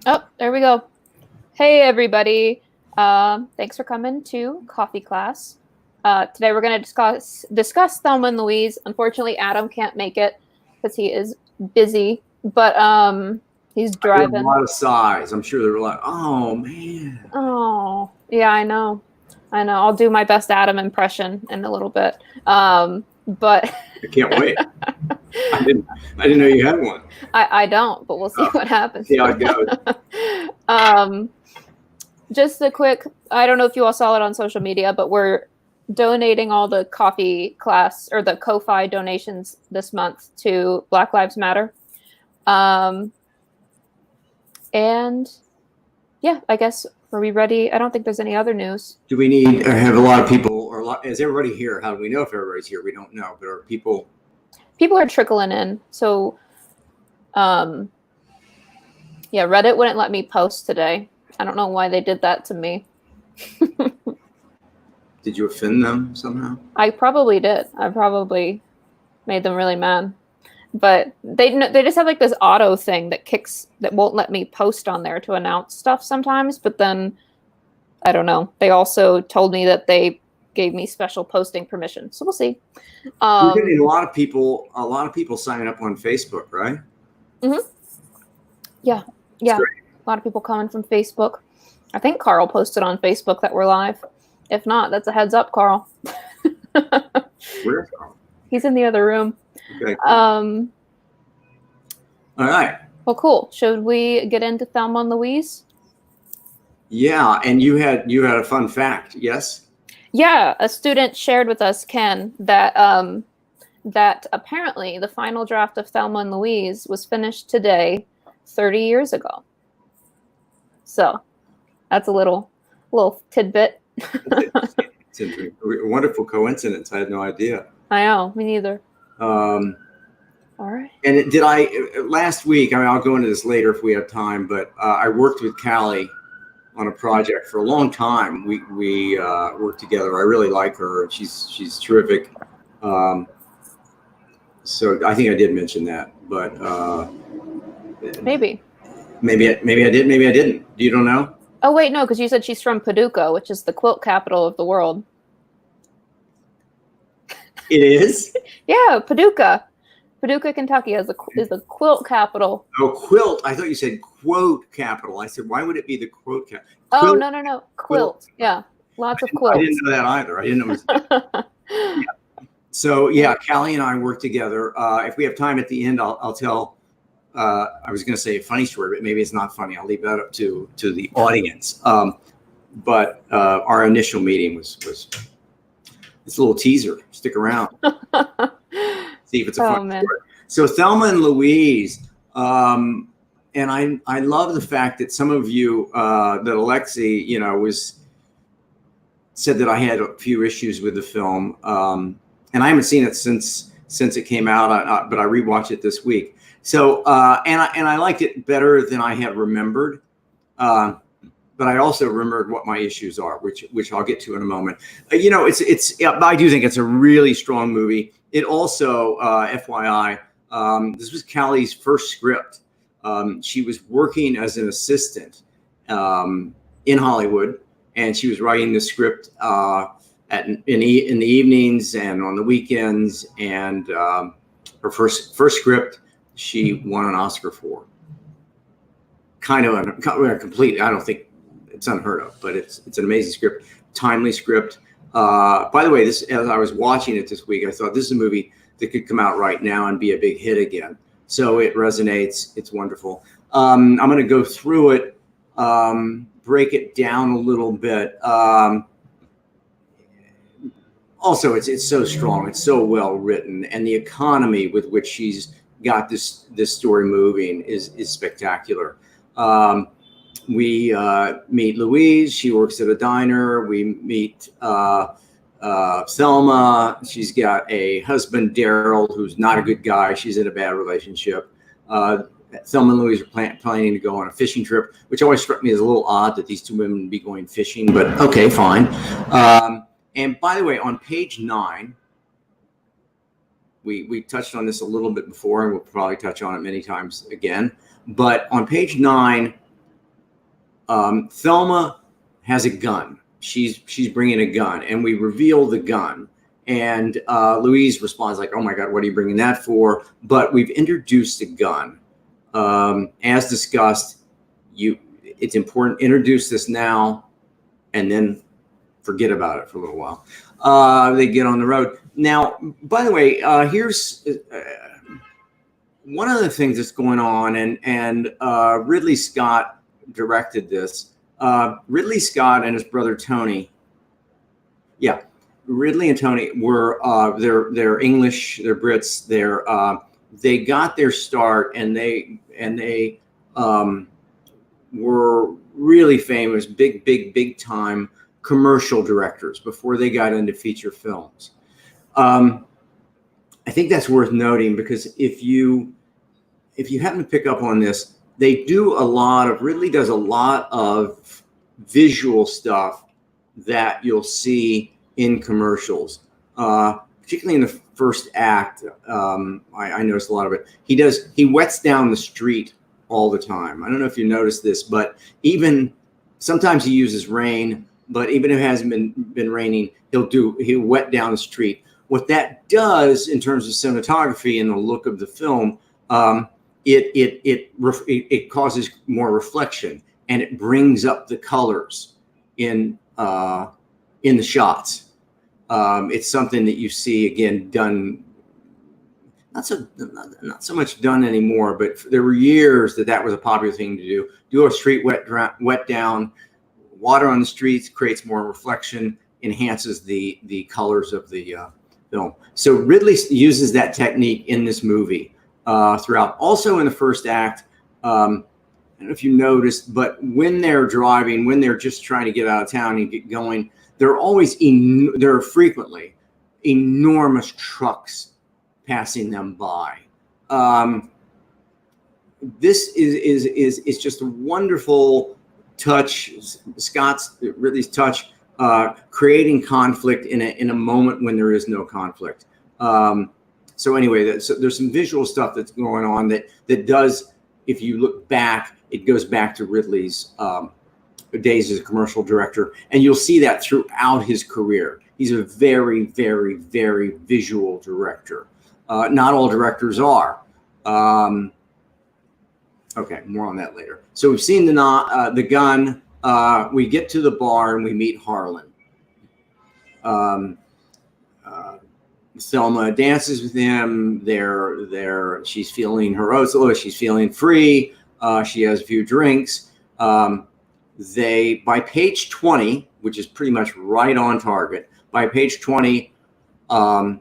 Oh, there we go. Hey, everybody. Thanks for coming to coffee class. Today we're going to discuss Thelma and Louise. Unfortunately, Adam can't make it because he is busy, but he's driving. A lot of sighs. I'm sure there were a lot. Oh, man. Oh, yeah, I know. I'll do my best Adam impression in a little bit. But I can't wait. I didn't know you had one. I don't, but we'll see what happens. See how it goes. Just a quick, I don't know if you all saw it on social media, but we're donating all the coffee class or the Ko-Fi donations this month to Black Lives Matter. And yeah, I guess, are we ready? I don't think there's any other news. Do we need, or have a lot of people, or is everybody here? How do we know if everybody's here? We don't know, but are people? People are trickling in. So, yeah, Reddit wouldn't let me post today. I don't know why they did that to me. Did you offend them somehow? I probably did. I probably made them really mad. But they just have like this auto thing that won't let me post on there to announce stuff sometimes. But then, I don't know. They also told me that they gave me special posting permission. So we'll see. You're getting a lot of people signing up on Facebook, right? Mm-hmm. Yeah. A lot of people coming from Facebook. I think Carl posted on Facebook that we're live. If not, that's a heads up, Carl. Where's Carl? He's in the other room. Okay. All right. Well, cool. Should we get into Thelma and Louise? Yeah, and you had a fun fact, yes? Yeah, a student shared with us, Ken, that that apparently the final draft of Thelma and Louise was finished today, 30 years ago. So that's a little tidbit. It's a wonderful coincidence. I had no idea. I know, me neither. All right. And last week, I'll go into this later if we have time, but I worked with Callie on a project for a long time. We worked together. I really like her. She's terrific. So I think I did mention that, but maybe I did, maybe I didn't. You don't know? Oh wait, no, because you said she's from Paducah, which is the quilt capital of the world. It is? Yeah, Paducah, Kentucky is the quilt capital. Oh, quilt. I thought you said quote capital. I said, why would it be the quote capital? Oh, no. Quilt. Yeah, lots of quilts. I didn't know that either. I didn't know. Yeah. So, yeah, Callie and I work together. If we have time at the end, I'll tell, I was going to say a funny story, but maybe it's not funny. I'll leave that up to the audience. But our initial meeting was it's a little teaser. Stick around. See if it's a fun story. So Thelma and Louise, and I love the fact that some of you, that Alexie, said that I had a few issues with the film, and I haven't seen it since it came out, but I rewatched it this week. So and I liked it better than I had remembered, but I also remembered what my issues are, which I'll get to in a moment. I do think it's a really strong movie. It also, FYI, this was Callie's first script. She was working as an assistant in Hollywood, and she was writing the script in the evenings and on the weekends. And her first script, she won an Oscar for. Kind of a complete. I don't think it's unheard of, but it's an amazing script, timely script. By the way, as I was watching it this week, I thought this is a movie that could come out right now and be a big hit again. So it resonates. It's wonderful. I'm going to go through it, break it down a little bit. Also, it's so strong. It's so well written, and the economy with which she's got this story moving is spectacular. We meet Louise. She works at a diner. We meet Thelma. She's got a husband, Daryl, who's not a good guy. She's in a bad relationship. Thelma and Louise are planning to go on a fishing trip, which always struck me as a little odd that these two women would be going fishing, but okay, fine. And by the way, on page 9, we touched on this a little bit before, and we'll probably touch on it many times again. But on page 9, Thelma has a gun. She's bringing a gun, and we reveal the gun. And Louise responds like, "Oh my God, what are you bringing that for?" But we've introduced a gun. As discussed, it's important to introduce this now, and then forget about it for a little while. They get on the road. Now, by the way, here's one of the things that's going on, and Ridley Scott directed this. Ridley Scott and his brother Tony. Yeah, Ridley and Tony were they're English, they're Brits. They got their start, and they were really famous, big time commercial directors before they got into feature films. I think that's worth noting, because if you happen to pick up on this, Ridley does a lot of visual stuff that you'll see in commercials, particularly in the first act. I noticed a lot of it. He wets down the street all the time. I don't know if you noticed this, but even sometimes he uses rain, but even if it hasn't been raining, he'll wet down the street. What that does in terms of cinematography and the look of the film, it causes more reflection, and it brings up the colors in the shots. It's something that you see again done, not so much done anymore, but there were years that was a popular thing to do. Do a street wet down, water on the streets creates more reflection, enhances the colors of the film. So Ridley uses that technique in this movie throughout. Also in the first act, I don't know if you noticed, but when they're driving, when they're just trying to get out of town and get going, there are frequently enormous trucks passing them by. This is just a wonderful touch, Ridley's touch, creating conflict in a moment when there is no conflict. So anyway, there's some visual stuff that's going on that does, if you look back, it goes back to Ridley's days as a commercial director, and you'll see that throughout his career. He's a very, very, very visual director. Not all directors are. Okay, more on that later. So we've seen the gun. We get to the bar and we meet Harlan. Thelma dances with him. She's feeling heroic. She's feeling free. She has a few drinks. By page 20, which is pretty much right on target, by page 20, Harlan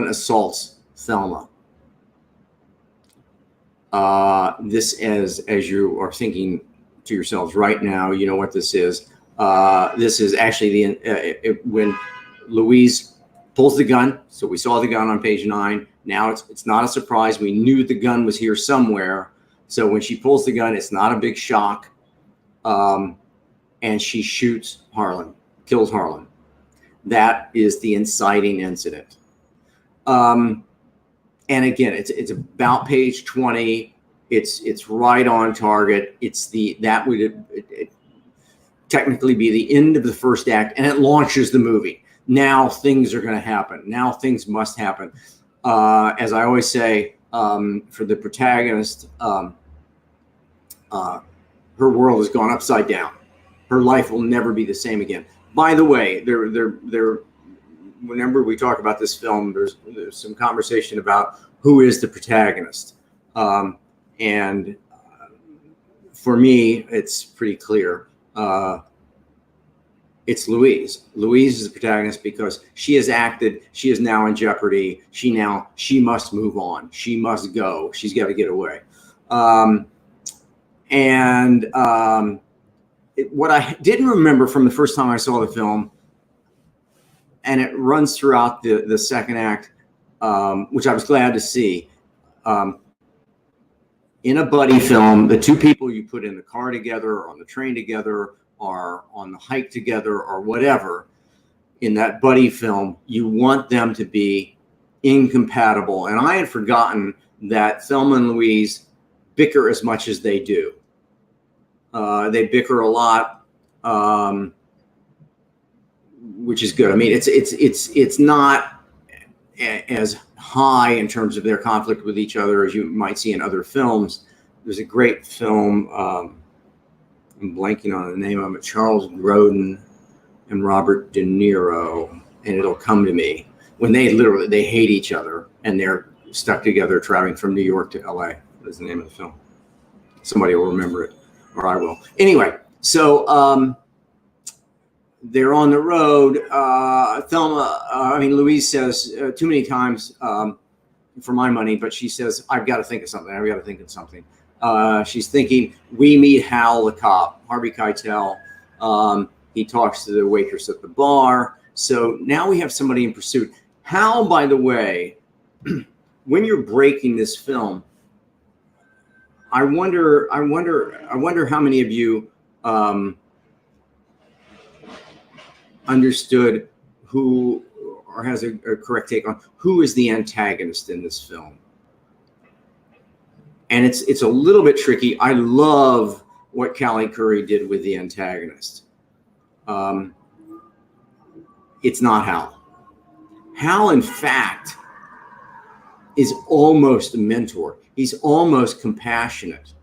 assaults Thelma. This, as you are thinking to yourselves right now, you know what this is. This is actually when Louise pulls the gun. So we saw the gun on page 9. Now it's not a surprise. We knew the gun was here somewhere. So when she pulls the gun, it's not a big shock. And she shoots Harlan, kills Harlan. That is the inciting incident. And again, it's about page 20. It's right on target. That would technically be the end of the first act, and it launches the movie. Now things are going to happen. Now things must happen. As I always say, for the protagonist, her world has gone upside down. Her life will never be the same again. By the way, whenever we talk about this film, there's some conversation about who is the protagonist. And for me, it's pretty clear. It's Louise. Louise is the protagonist because she has acted. She is now in jeopardy. She must move on. She must go. She's got to get away. What I didn't remember from the first time I saw the film, and it runs throughout the second act, which I was glad to see. In a buddy film, the two people you put in the car together or on the train together or on the hike together or whatever, in that buddy film, you want them to be incompatible. And I had forgotten that Thelma and Louise bicker as much as they do. They bicker a lot, which is good. I mean, it's not as high in terms of their conflict with each other as you might see in other films. There's a great film, I'm blanking on the name of it, Charles Grodin and Robert De Niro, and it'll come to me, when they hate each other and they're stuck together traveling from New York to LA. What is the name of the film? Somebody will remember it, or I will. Anyway, so they're on the road. Louise says too many times, for my money, but she says, I've got to think of something. She's thinking, we meet Hal the cop, Harvey Keitel. He talks to the waitress at the bar. So now we have somebody in pursuit. Hal, by the way, when you're breaking this film, I wonder how many of you understood who, or has a correct take on who is the antagonist in this film. And it's a little bit tricky. I love what Callie Khouri did with the antagonist. It's not Hal. Hal, in fact, is almost a mentor. He's almost compassionate.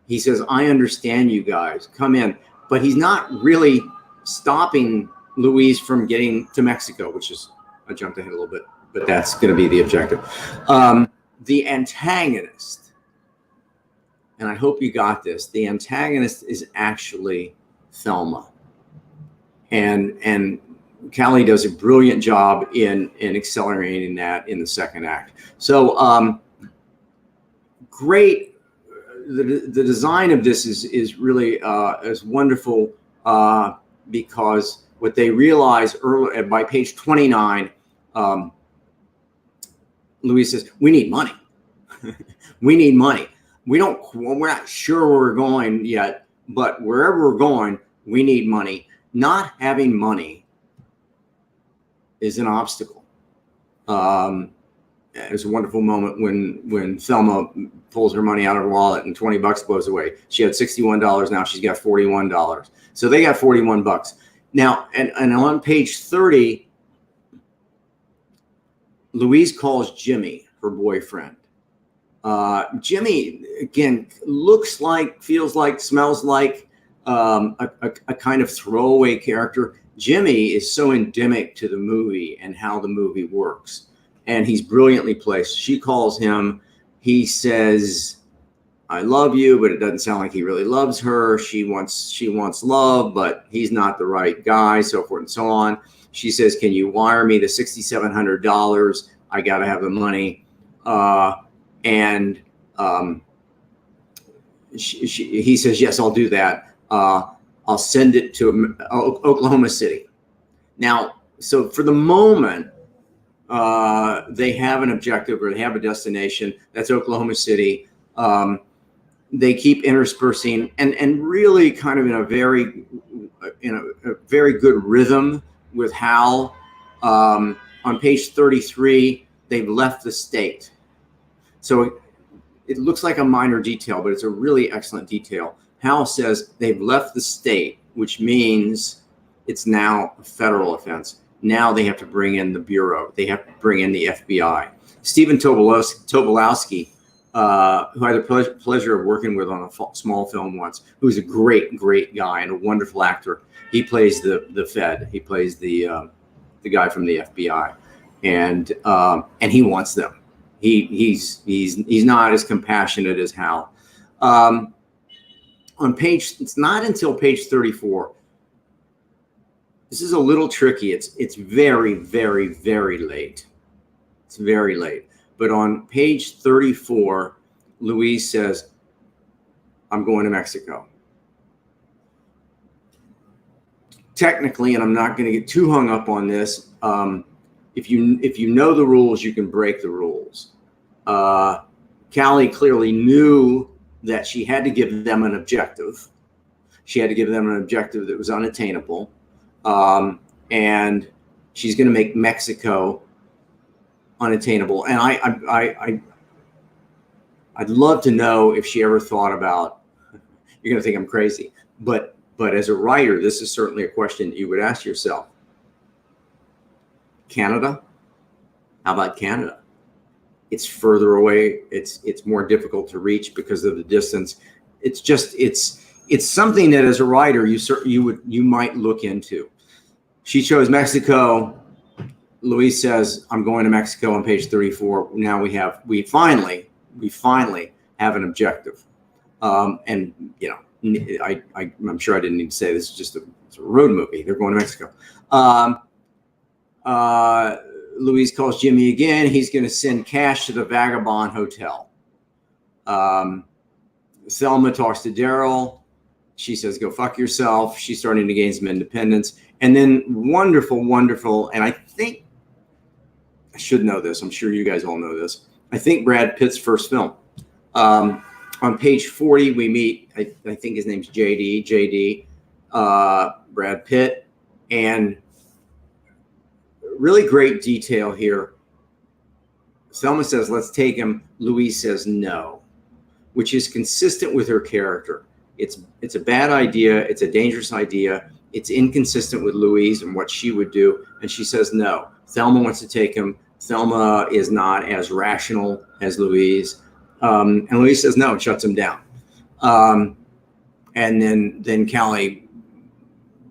He says, I understand you guys, come in. But he's not really stopping Louise from getting to Mexico, which is, I jumped ahead a little bit, but that's going to be the objective. The antagonist, and I hope you got this, the antagonist is actually Thelma. And Callie does a brilliant job in accelerating that in the second act. So great. The design of this is really is wonderful because what they realize early by page 29, Louise says, we need money. We need money. We're not sure where we're going yet, but wherever we're going, we need money. Not having money is an obstacle. It's a wonderful moment when Thelma pulls her money out of her wallet and $20 blows away. She had $61. Now she's got $41. So they got $41. Now, and on page 30, Louise calls Jimmy, her boyfriend. Jimmy, again, looks like, feels like, smells like a kind of throwaway character. Jimmy is so endemic to the movie and how the movie works. And he's brilliantly placed. She calls him. He says, I love you, but it doesn't sound like he really loves her. She wants love, but he's not the right guy, so forth and so on. She says, can you wire me the $6,700? I got to have the money. He says, yes, I'll do that. I'll send it to Oklahoma City. Now, so for the moment, they have an objective or they have a destination. That's Oklahoma City. They keep interspersing and really kind of in a very good rhythm with Hal. On page 33, they've left the state. So it looks like a minor detail, but it's a really excellent detail. Hal says they've left the state, which means it's now a federal offense. Now they have to bring in the Bureau. They have to bring in the FBI. Stephen Tobolowsky, who I had the pleasure of working with on a small film once, who's a great, great guy and a wonderful actor. He plays the Fed. He plays the guy from the FBI, and he wants them. He's not as compassionate as Hal. It's not until page 34. This is a little tricky. It's very, very, very late. It's very late. But on page 34, Louise says, I'm going to Mexico. Technically, and I'm not going to get too hung up on this, if you know the rules, you can break the rules. Callie clearly knew that she had to give them an objective. She had to give them an objective that was unattainable. And she's going to make Mexico unattainable. And I'd love to know if she ever thought about, you're going to think I'm crazy, But as a writer, this is certainly a question that you would ask yourself. Canada? How about Canada? It's further away. It's more difficult to reach because of the distance. It's something that as a writer you might look into. She chose Mexico. Louise says, I'm going to Mexico on page 34. Now we finally have an objective. And you know, I'm sure I didn't need to say this is just it's a road movie. They're going to Mexico. Louise calls Jimmy again. He's going to send cash to the Vagabond Hotel. Thelma talks to Daryl. She says, go fuck yourself. She's starting to gain some independence. And then wonderful. And I think I should know this. I'm sure you guys all know this. I think Brad Pitt's first film. On page 40, we meet, I think his name's JD, Brad Pitt. And really great detail here. Thelma says, let's take him. Louise says no, which is consistent with her character. It's a bad idea. It's a dangerous idea. It's inconsistent with Louise and what she would do. And she says no. Thelma wants to take him. Thelma is not as rational as Louise. And Louise says no and shuts him down. And then Callie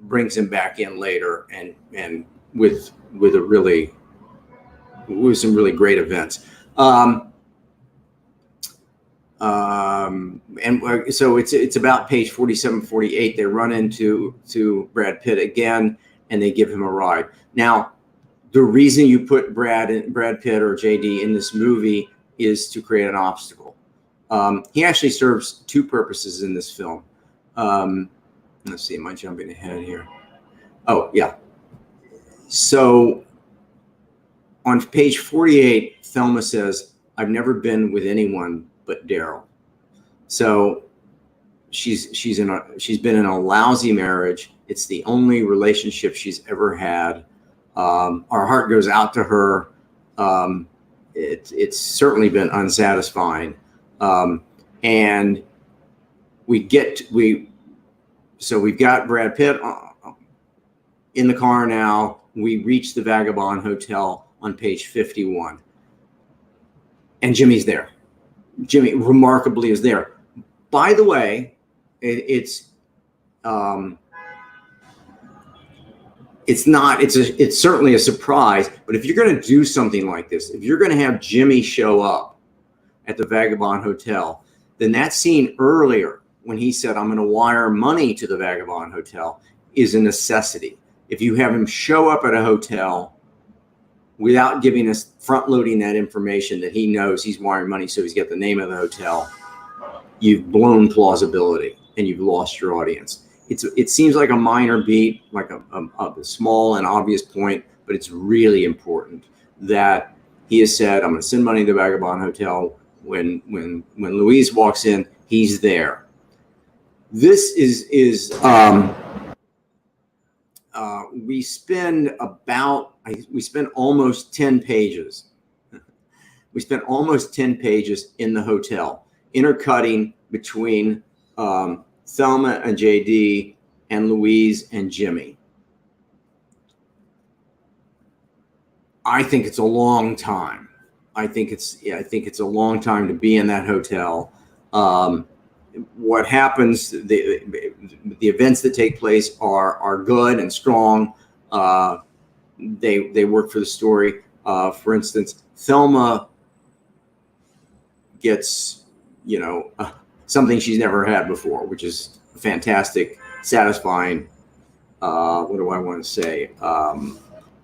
brings him back in later and with some really great events. And so it's about page 47, 48. They run into Brad Pitt again, and they give him a ride. Now, the reason you put Brad Pitt or JD in this movie is to create an obstacle. He actually serves two purposes in this film. Let's see, am I jumping ahead here? Oh, yeah. So on page 48, Thelma says, I've never been with anyone but Daryl. So she's been in a lousy marriage. It's the only relationship she's ever had. Our heart goes out to her. It's certainly been unsatisfying. And we've got Brad Pitt in the car now. We reach the Vagabond Hotel on page 51. And Jimmy's there. Jimmy remarkably is there. By the way, it's certainly a surprise, but if you're going to do something like this, if you're going to have Jimmy show up at the Vagabond Hotel, then that scene earlier when he said, I'm going to wire money to the Vagabond Hotel is a necessity. If you have him show up at a hotel without giving us front loading that information that he knows he's wiring money, so he's got the name of the hotel, you've blown plausibility and you've lost your audience. It seems like a minor beat, like a small and obvious point, but it's really important that he has said, I'm going to send money to the Vagabond Hotel. When Louise walks in, he's there. This is we spend almost 10 pages. We spent almost 10 pages in the hotel, intercutting between Thelma and JD and Louise and Jimmy. I think it's a long time. I think it's a long time to be in that hotel. What happens, the events that take place are good and strong. They work for the story. For instance, Thelma gets, something she's never had before, which is a fantastic, satisfying, what do I want to say,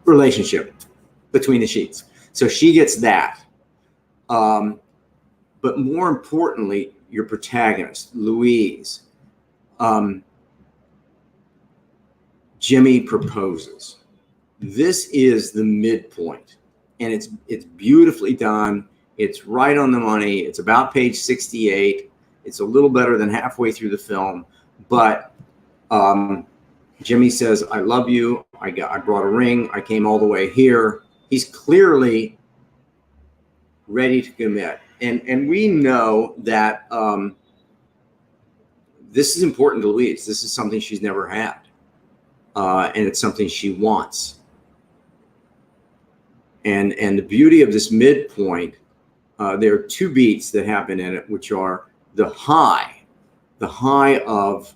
relationship between the sheets. So she gets that. But more importantly, your protagonist, Louise, Jimmy proposes. This is the midpoint, and it's beautifully done. It's right on the money. It's about page 68. It's a little better than halfway through the film, but Jimmy says, I love you. I brought a ring. I came all the way here. He's clearly ready to commit. And we know that this is important to Louise. This is something she's never had. And it's something she wants. And the beauty of this midpoint, there are two beats that happen in it, which are the high of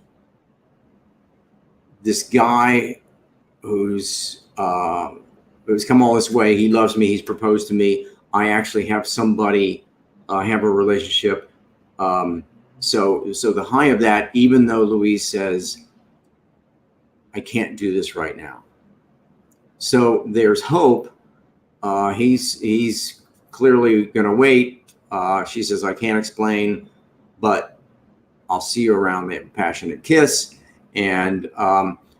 this guy who's come all this way. He loves me. He's proposed to me. I actually have somebody, have a relationship. So the high of that, even though Louise says, I can't do this right now. So there's hope. He's clearly going to wait. She says, I can't explain, but I'll see you around. They have a passionate kiss. And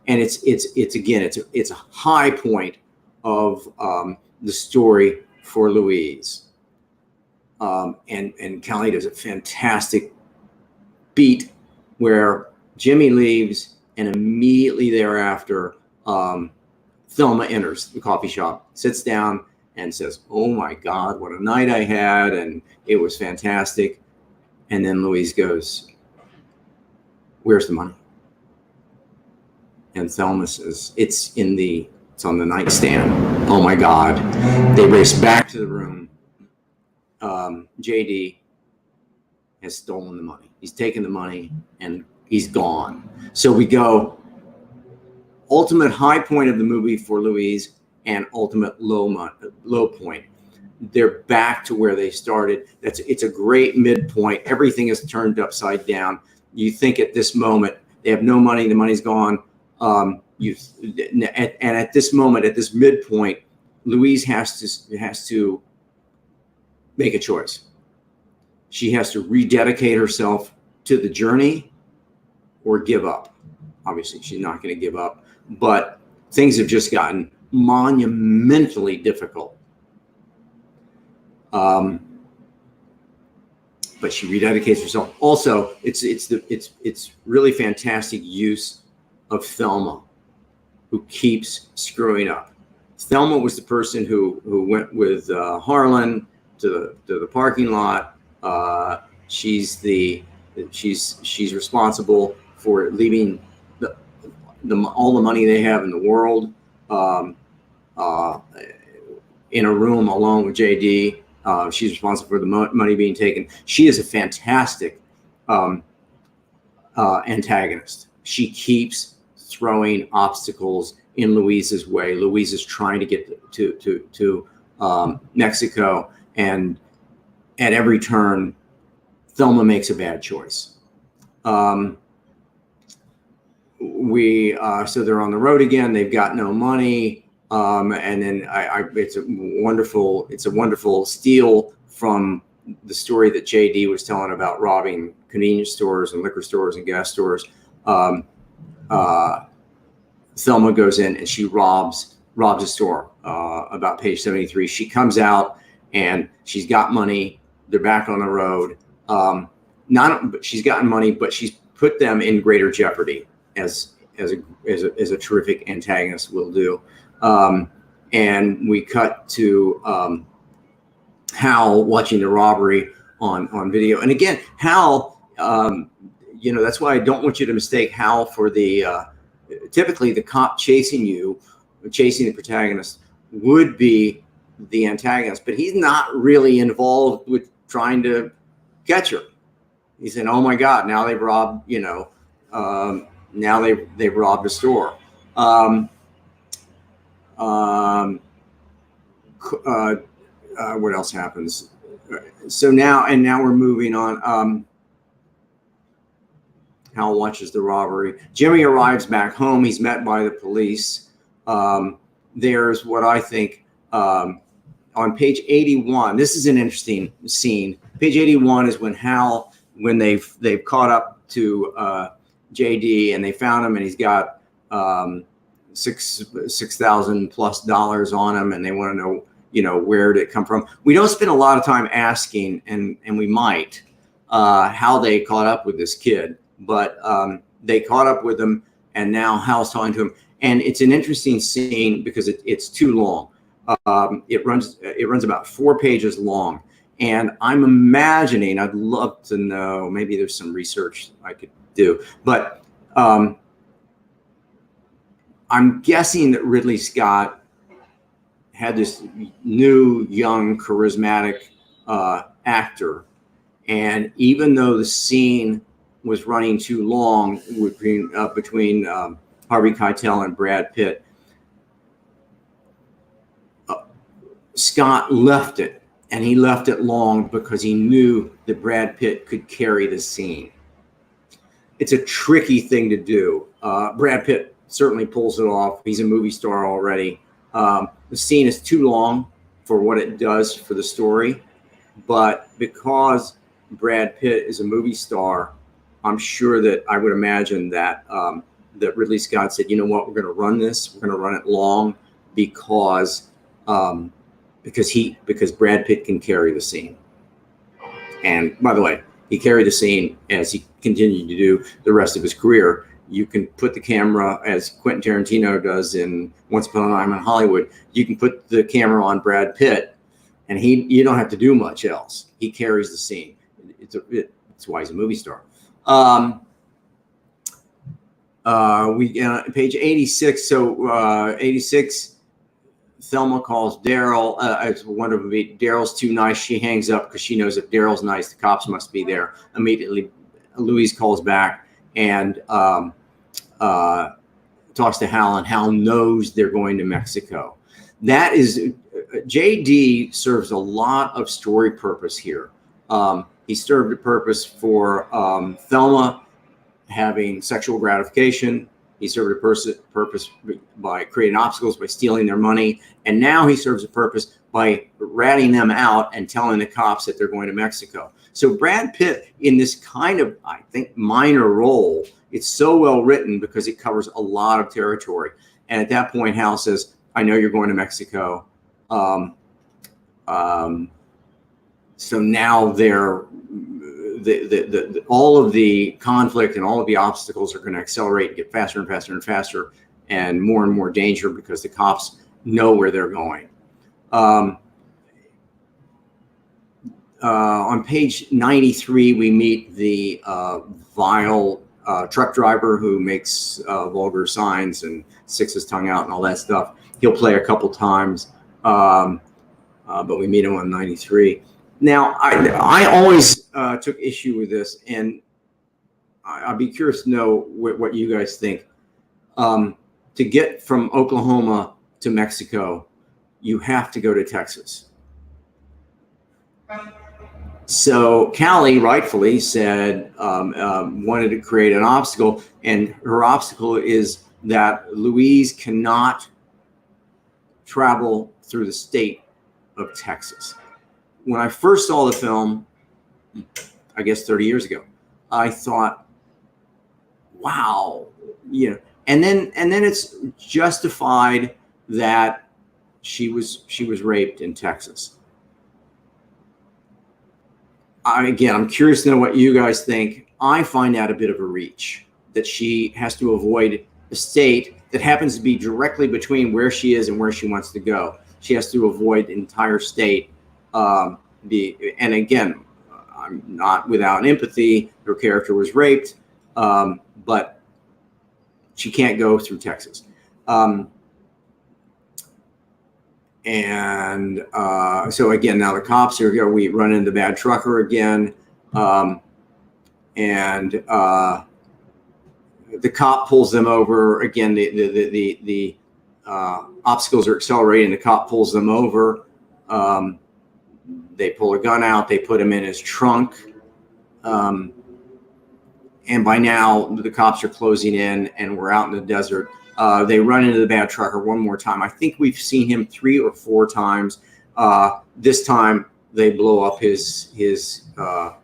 it's a high point of the story for Louise. And Callie does a fantastic beat where Jimmy leaves, and immediately thereafter, Thelma enters the coffee shop, sits down, and says, oh my God, what a night I had, and it was fantastic. And then Louise goes, where's the money? And Thelma says, it's on the nightstand. Oh my God. They race back to the room. JD has stolen the money. He's taken the money and he's gone. So we go ultimate high point of the movie for Louise and ultimate low point. They're back to where they started. It's a great midpoint. Everything is turned upside down. You think at this moment they have no money, the money's gone. And at this moment, at this midpoint, Louise has to make a choice. She has to rededicate herself to the journey or give up. Obviously, she's not going to give up, but things have just gotten monumentally difficult. But she rededicates herself. Also, it's really fantastic use of Thelma, who keeps screwing up. Thelma was the person who went with Harlan to the parking lot. She's responsible for leaving all the money they have in the world in a room alone with JD. She's responsible for the money being taken. She is a fantastic antagonist. She keeps throwing obstacles in Louise's way. Louise is trying to get to Mexico, and at every turn, Thelma makes a bad choice. So they're on the road again. They've got no money, and then it's a wonderful steal from the story that JD was telling about robbing convenience stores and liquor stores and gas stores. Thelma goes in and she robs a store. About page 73, she comes out and she's got money. They're back on the road. She's gotten money, but she's put them in greater jeopardy, as a terrific antagonist will do. And we cut to Hal watching the robbery on video. And again, Hal, that's why I don't want you to mistake Hal for the typically the cop chasing the protagonist would be the antagonist, but he's not really involved with trying to catch her. He said, oh my God, now they've robbed, now they've robbed a store. What else happens? So now we're moving on. Hal watches the robbery. Jimmy arrives back home. He's met by the police. There's what I think on page 81. This is an interesting scene. Page 81 is when they've caught up to JD and they found him, and he's got $6,000+ on him, and they want to know, where did it come from? We don't spend a lot of time asking, and we might, how they caught up with this kid. But they caught up with him, and now Hal's talking to him, and it's an interesting scene because it's too long. It runs about 4 pages long, and I'm imagining, I'd love to know, maybe there's some research I could do. But I'm guessing that Ridley Scott had this new, young, charismatic actor, and even though the scene was running too long between Harvey Keitel and Brad Pitt, Scott left it, and he left it long because he knew that Brad Pitt could carry the scene. It's a tricky thing to do. Brad Pitt certainly pulls it off. He's a movie star already. The scene is too long for what it does for the story, but because Brad Pitt is a movie star, I'm sure that I would imagine that that Ridley Scott said, you know what, we're going to run this. We're going to run it long because Brad Pitt can carry the scene. And by the way, he carried the scene as he continued to do the rest of his career. You can put the camera, as Quentin Tarantino does in Once Upon a Time in Hollywood, you can put the camera on Brad Pitt, and you don't have to do much else. He carries the scene. It's why he's a movie star. Page 86. So 86. Thelma calls Daryl. It's wonderful. Daryl's too nice. She hangs up because she knows if Daryl's nice, the cops must be there. Immediately, Louise calls back and talks to Hal, and Hal knows they're going to Mexico. That is, JD serves a lot of story purpose here. He served a purpose for Thelma having sexual gratification. He served a purpose by creating obstacles, by stealing their money. And now he serves a purpose by ratting them out and telling the cops that they're going to Mexico. So Brad Pitt, in this kind of, I think, minor role, it's so well written because it covers a lot of territory. And at that point, Hal says, I know you're going to Mexico. So now all of the conflict and all of the obstacles are going to accelerate and get faster and faster and faster and more danger because the cops know where they're going. On page 93, we meet the vile truck driver who makes vulgar signs and sticks his tongue out and all that stuff. He'll play a couple times, but we meet him on 93. Now, I always took issue with this, and I'd be curious to know what you guys think. To get from Oklahoma to Mexico, you have to go to Texas. So Callie rightfully said, wanted to create an obstacle, and her obstacle is that Louise cannot travel through the state of Texas. When I first saw the film, I guess 30 years ago, I thought, wow, and then it's justified that she was raped in Texas. I'm curious to know what you guys think. I find that a bit of a reach, that she has to avoid a state that happens to be directly between where she is and where she wants to go. She has to avoid the entire state. And again, I'm not without empathy. Her character was raped, but she can't go through Texas. So again, now the cops are here. We run into the bad trucker again, and the cop pulls them over again. The obstacles are accelerating. The cop pulls them over. They pull a gun out. They put him in his trunk. And by now, the cops are closing in, and we're out in the desert. They run into the bad trucker one more time. I think we've seen him 3 or 4 times. This time, they blow up the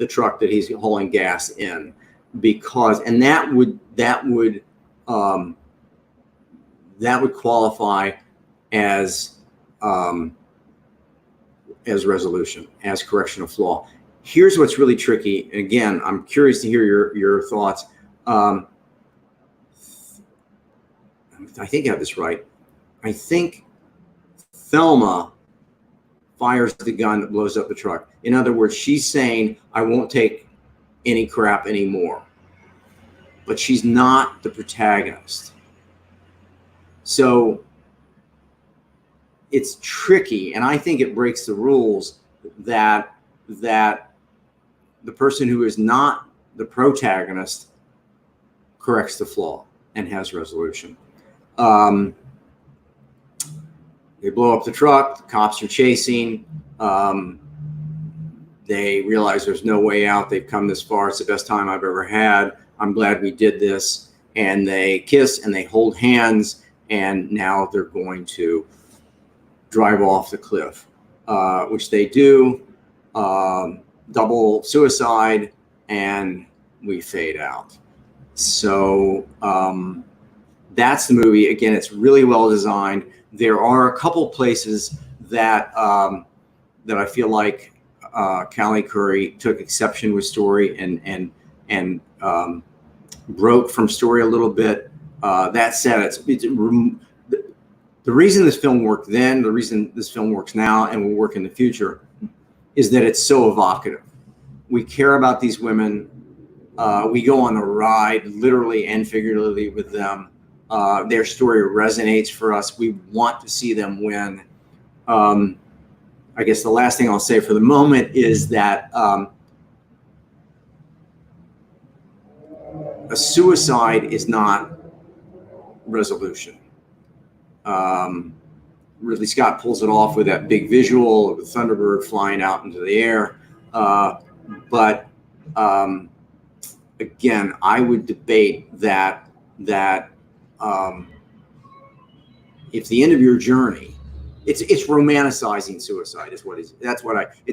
truck that he's hauling gas in, and that would qualify as resolution, as correction of flaw. Here's what's really tricky. And again, I'm curious to hear your thoughts. I think I have this right. I think Thelma fires the gun that blows up the truck. In other words, she's saying, I won't take any crap anymore. but she's not the protagonist. So it's tricky, and I think it breaks the rules that the person who is not the protagonist corrects the flaw and has resolution. They blow up the truck, the cops are chasing. They realize there's no way out. They've come this far. It's the best time I've ever had. I'm glad we did this. And they kiss and they hold hands, and now they're going to drive off the cliff, which they do. Double suicide, and we fade out. So that's the movie. Again, it's really well designed. There are a couple places that that I feel like Callie Khouri took exception with story and broke from story a little bit. That said, the reason this film worked then, the reason this film works now and will work in the future, is that it's so evocative. We care about these women. We go on a ride, literally and figuratively, with them. Their story resonates for us. We want to see them win. I guess the last thing I'll say for the moment is that a suicide is not resolution. Ridley Scott pulls it off with that big visual of the Thunderbird flying out into the air. But again, I would debate that if the end of your journey, it's romanticizing suicide is what it's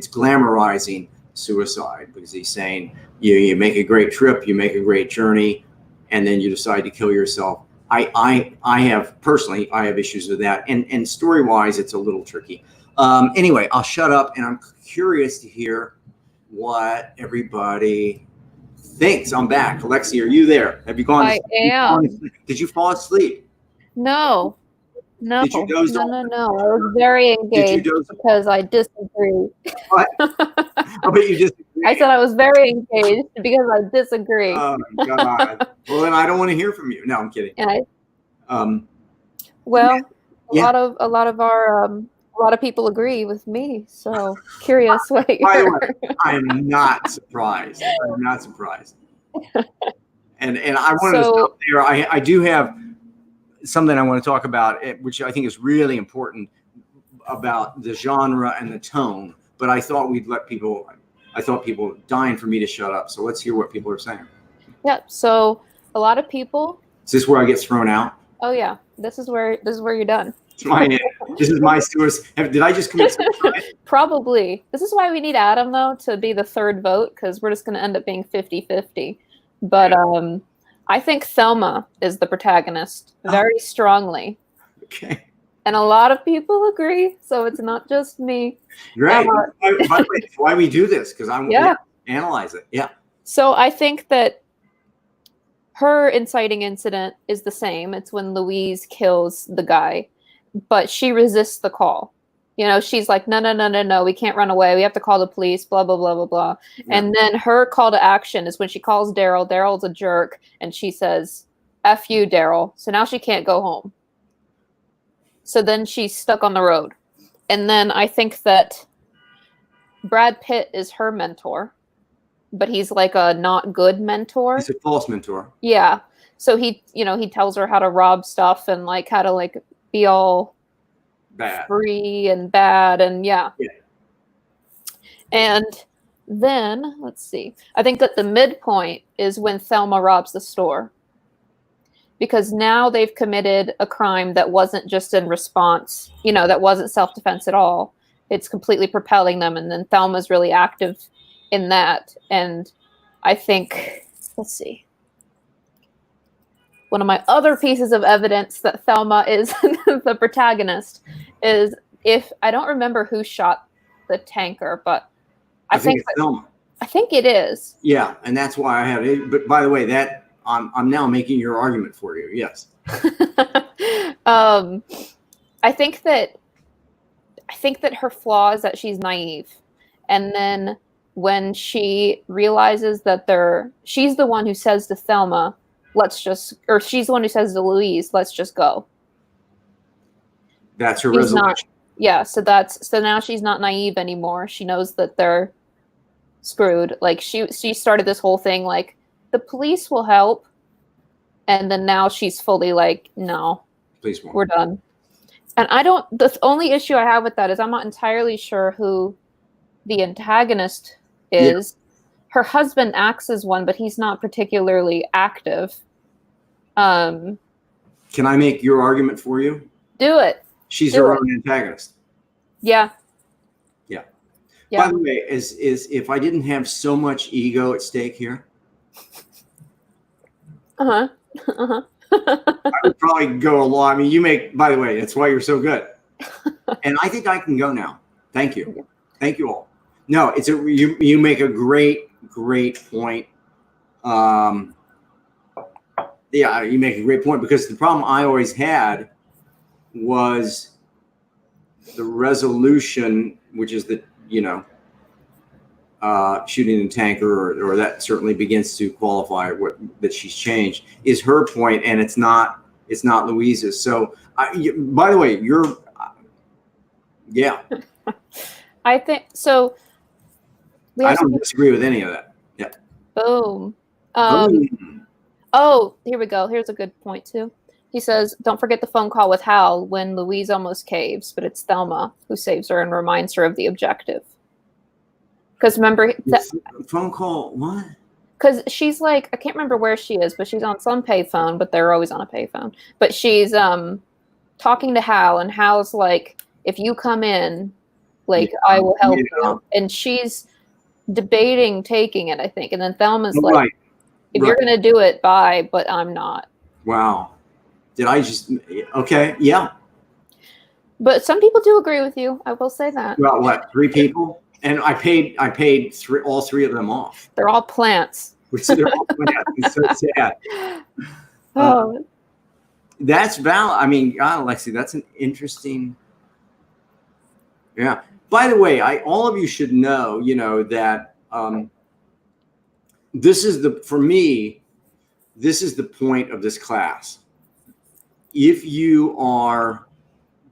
glamorizing suicide, because he's saying you make a great trip, you make a great journey, and then you decide to kill yourself. I have personally, I have issues with that, and story wise, it's a little tricky. Anyway, I'll shut up, and I'm curious to hear what everybody thinks. I'm back. Alexie, are you there? Have you gone? I am. Did you fall asleep? No. Did you doze off? No. I was very engaged because I disagree. What? I bet you disagree. I said I was very engaged because I disagree. Oh my God. Well, then I don't want to hear from you. No, I'm kidding. Well, a lot of people agree with me. So curious what you're. By the way, I am not surprised. I'm not surprised. And I wanted to stop there. I do have something I want to talk about, which I think is really important about the genre and the tone. But I thought we'd let people. I thought people were dying for me to shut up. So let's hear what people are saying. Yeah. So a lot of people. Is this where I get thrown out? Oh yeah. This is where you're done. This is my suicide. Did I just commit suicide? Probably. This is why we need Adam, though, to be the third vote, because we're just going to end up being 50-50. But I think Thelma is the protagonist very strongly. Okay. And a lot of people agree, so it's not just me. Great. By the way, that's why we do this, because I want to analyze it. Yeah. So I think that her inciting incident is the same. It's when Louise kills the guy, but she resists the call. You know, she's like, no, we can't run away. We have to call the police, blah, blah, blah, blah, blah. Yeah. And then her call to action is when she calls Daryl. Daryl's a jerk, and she says, F you, Daryl. So now she can't go home. So then she's stuck on the road. And then I think that Brad Pitt is her mentor, but he's like a not good mentor. He's a false mentor. Yeah. So he tells her how to rob stuff and like how to like be all bad, free and bad, and yeah. And then let's see. I think that the midpoint is when Thelma robs the store, because now they've committed a crime that wasn't just in response, that wasn't self-defense at all. It's completely propelling them, and then Thelma's really active in that. And I think, let's see. One of my other pieces of evidence that Thelma is the protagonist is, if I don't remember who shot the tanker, but I think it's Thelma. I think it is. Yeah, and that's why I have it. But by the way, that I'm now making your argument for you. Yes. I think that her flaw is that she's naive, and then when she realizes that she's the one who says to Thelma, or she's the one who says to Louise, let's just go. That's her She's resolution. so now she's not naive anymore. She knows that they're screwed. Like she started this whole thing like the police will help, and then now she's fully like, no, Please won't. We're done. And the only issue I have with that is I'm not entirely sure who the antagonist is. Yeah. Her husband acts as one, but he's not particularly active. Can I make your argument for you? Do it. She's her own antagonist. Yeah. Yeah. By the way, is if I didn't have so much ego at stake here, I would probably go along. I mean, by the way, that's why you're so good. And I think I can go now. Thank you. Thank you all. No, you make a great point. Yeah, you make a great point, because the problem I always had was the resolution, which is that, shooting the tanker, or that certainly begins to qualify that she's changed, is her point, and it's not Louise's. So, by the way, yeah. I think so. I don't disagree with any of that. Yeah. Boom. Oh, here we go. Here's a good point too. He says, don't forget the phone call with Hal when Louise almost caves, but it's Thelma who saves her and reminds her of the objective. Because remember... phone call, what? Because she's like, I can't remember where she is, but she's on some payphone, but they're always on a payphone. But she's talking to Hal, and Hal's like, if you come in, like, I will help you. And she's debating taking it, I think. And then Thelma's like, if you're going to do it, bye, but I'm not. Wow. Did I just... Okay, yeah. But some people do agree with you. I will say that. Well, what, 3 people? And I paid all 3 of them off. They're all plants. They're all plants. It's so sad. Oh. That's valid. I mean, God, Alexie, that's an interesting... Yeah. By the way, all of you should know, that for me, this is the point of this class. If you are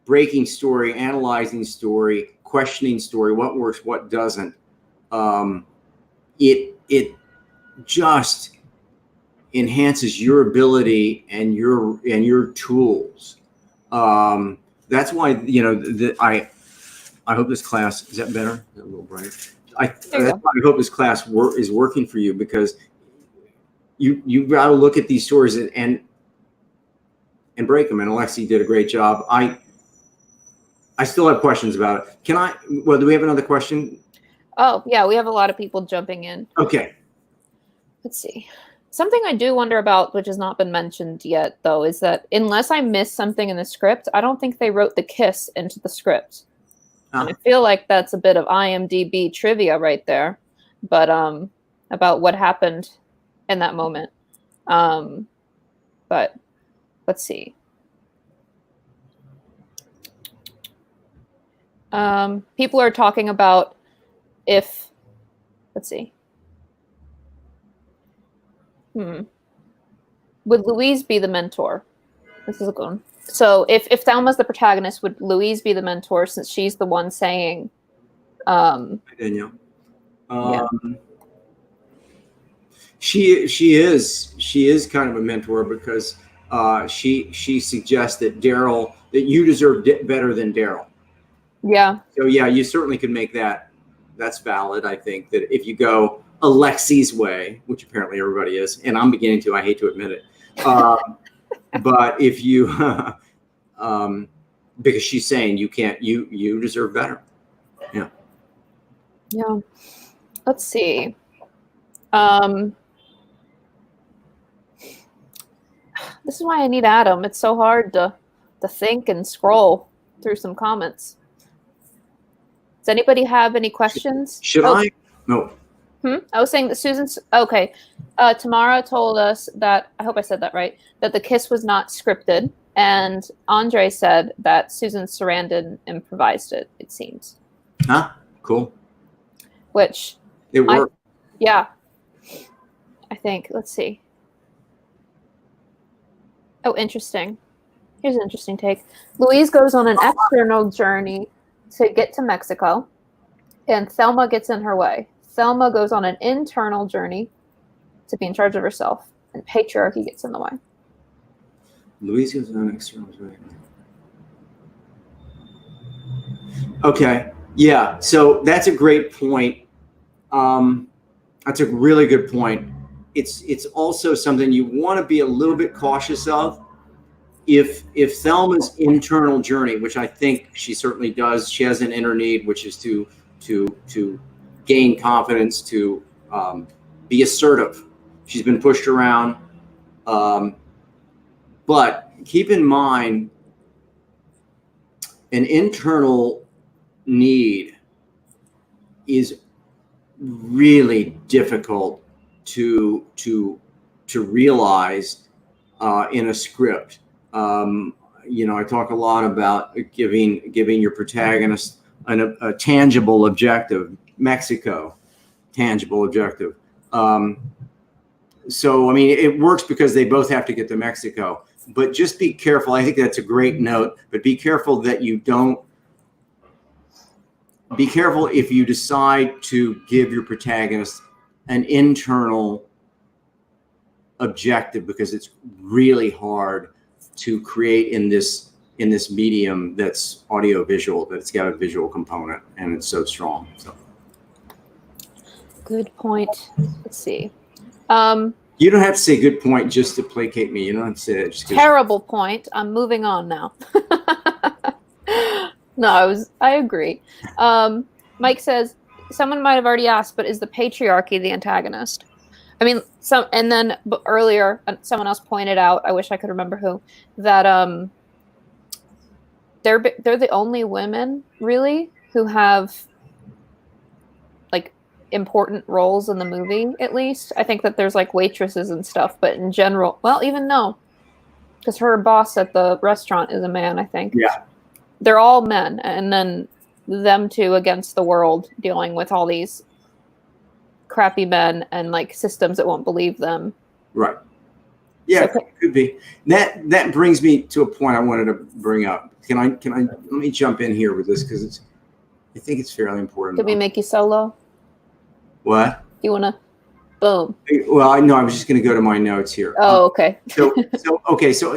breaking story, analyzing story, questioning story, what works, what doesn't, it just enhances your ability and your tools. That's why, I hope this class, is that better? Is that a little brighter? I hope this class is working for you, because you got to look at these stories and break them. And Alexie did a great job. I still have questions about it. Do we have another question? Oh, yeah, we have a lot of people jumping in. Okay. Let's see. Something I do wonder about, which has not been mentioned yet, though, is that unless I missed something in the script, I don't think they wrote the kiss into the script. And I feel like that's a bit of IMDb trivia right there, but about what happened in that moment. But let's see. People are talking about let's see. Would Louise be the mentor? This is a good one. So if Thelma's the protagonist, would Louise be the mentor, since she's the one saying, Danielle. She is kind of a mentor, because she suggests that you deserve better than Daryl. Yeah. So yeah, you certainly can make that's valid. I think that if you go Alexie's way, which apparently everybody is, and I'm beginning to, I hate to admit it. But if you, because she's saying you deserve better. Yeah. Yeah. Let's see. This is why I need Adam. It's so hard to think and scroll through some comments. Does anybody have any questions? Should I? No. I was saying that Susan's okay. Tamara told us that, I hope I said that right, that the kiss was not scripted, and Andre said that Susan Sarandon improvised it. It seems. Huh? Cool. Which it worked. Yeah. I think. Let's see. Oh, interesting. Here's an interesting take. Louise goes on an external journey to get to Mexico, and Thelma gets in her way. Thelma goes on an internal journey to be in charge of herself, and patriarchy gets in the way. Louise goes on an external journey. Okay. Yeah. So that's a great point. That's a really good point. It's also something you want to be a little bit cautious of. If Thelma's internal journey, which I think she certainly does, she has an inner need, which is to gain confidence, to be assertive. She's been pushed around, but keep in mind, an internal need is really difficult to realize in a script. I talk a lot about giving your protagonist a tangible objective. Mexico, tangible objective. So I mean, it works because they both have to get to Mexico. But just be careful. I think that's a great note. But be careful that you don't. Be careful if you decide to give your protagonist an internal objective, because it's really hard to create in this medium that's audio visual, that it's got a visual component and it's so strong. So good point. Let's see. You don't have to say good point just to placate me. You don't have to say that. Just terrible point. I'm moving on now. No, I agree. Mike says, someone might have already asked, but is the patriarchy the antagonist? I mean, and then earlier, someone else pointed out, I wish I could remember who, that they're the only women, really, who have, like, important roles in the movie, at least. I think that there's, like, waitresses and stuff, but in general, well, even no, because her boss at the restaurant is a man, I think. Yeah. They're all men, and then them two against the world, dealing with all these crappy men and like systems that won't believe them. Right. Yeah, so, could be. That brings me to a point I wanted to bring up. Can I let me jump in here with this, because I think it's fairly important. Could we make you solo? What? You wanna? Boom. Well, I know I was just going to go to my notes here. Oh, okay. So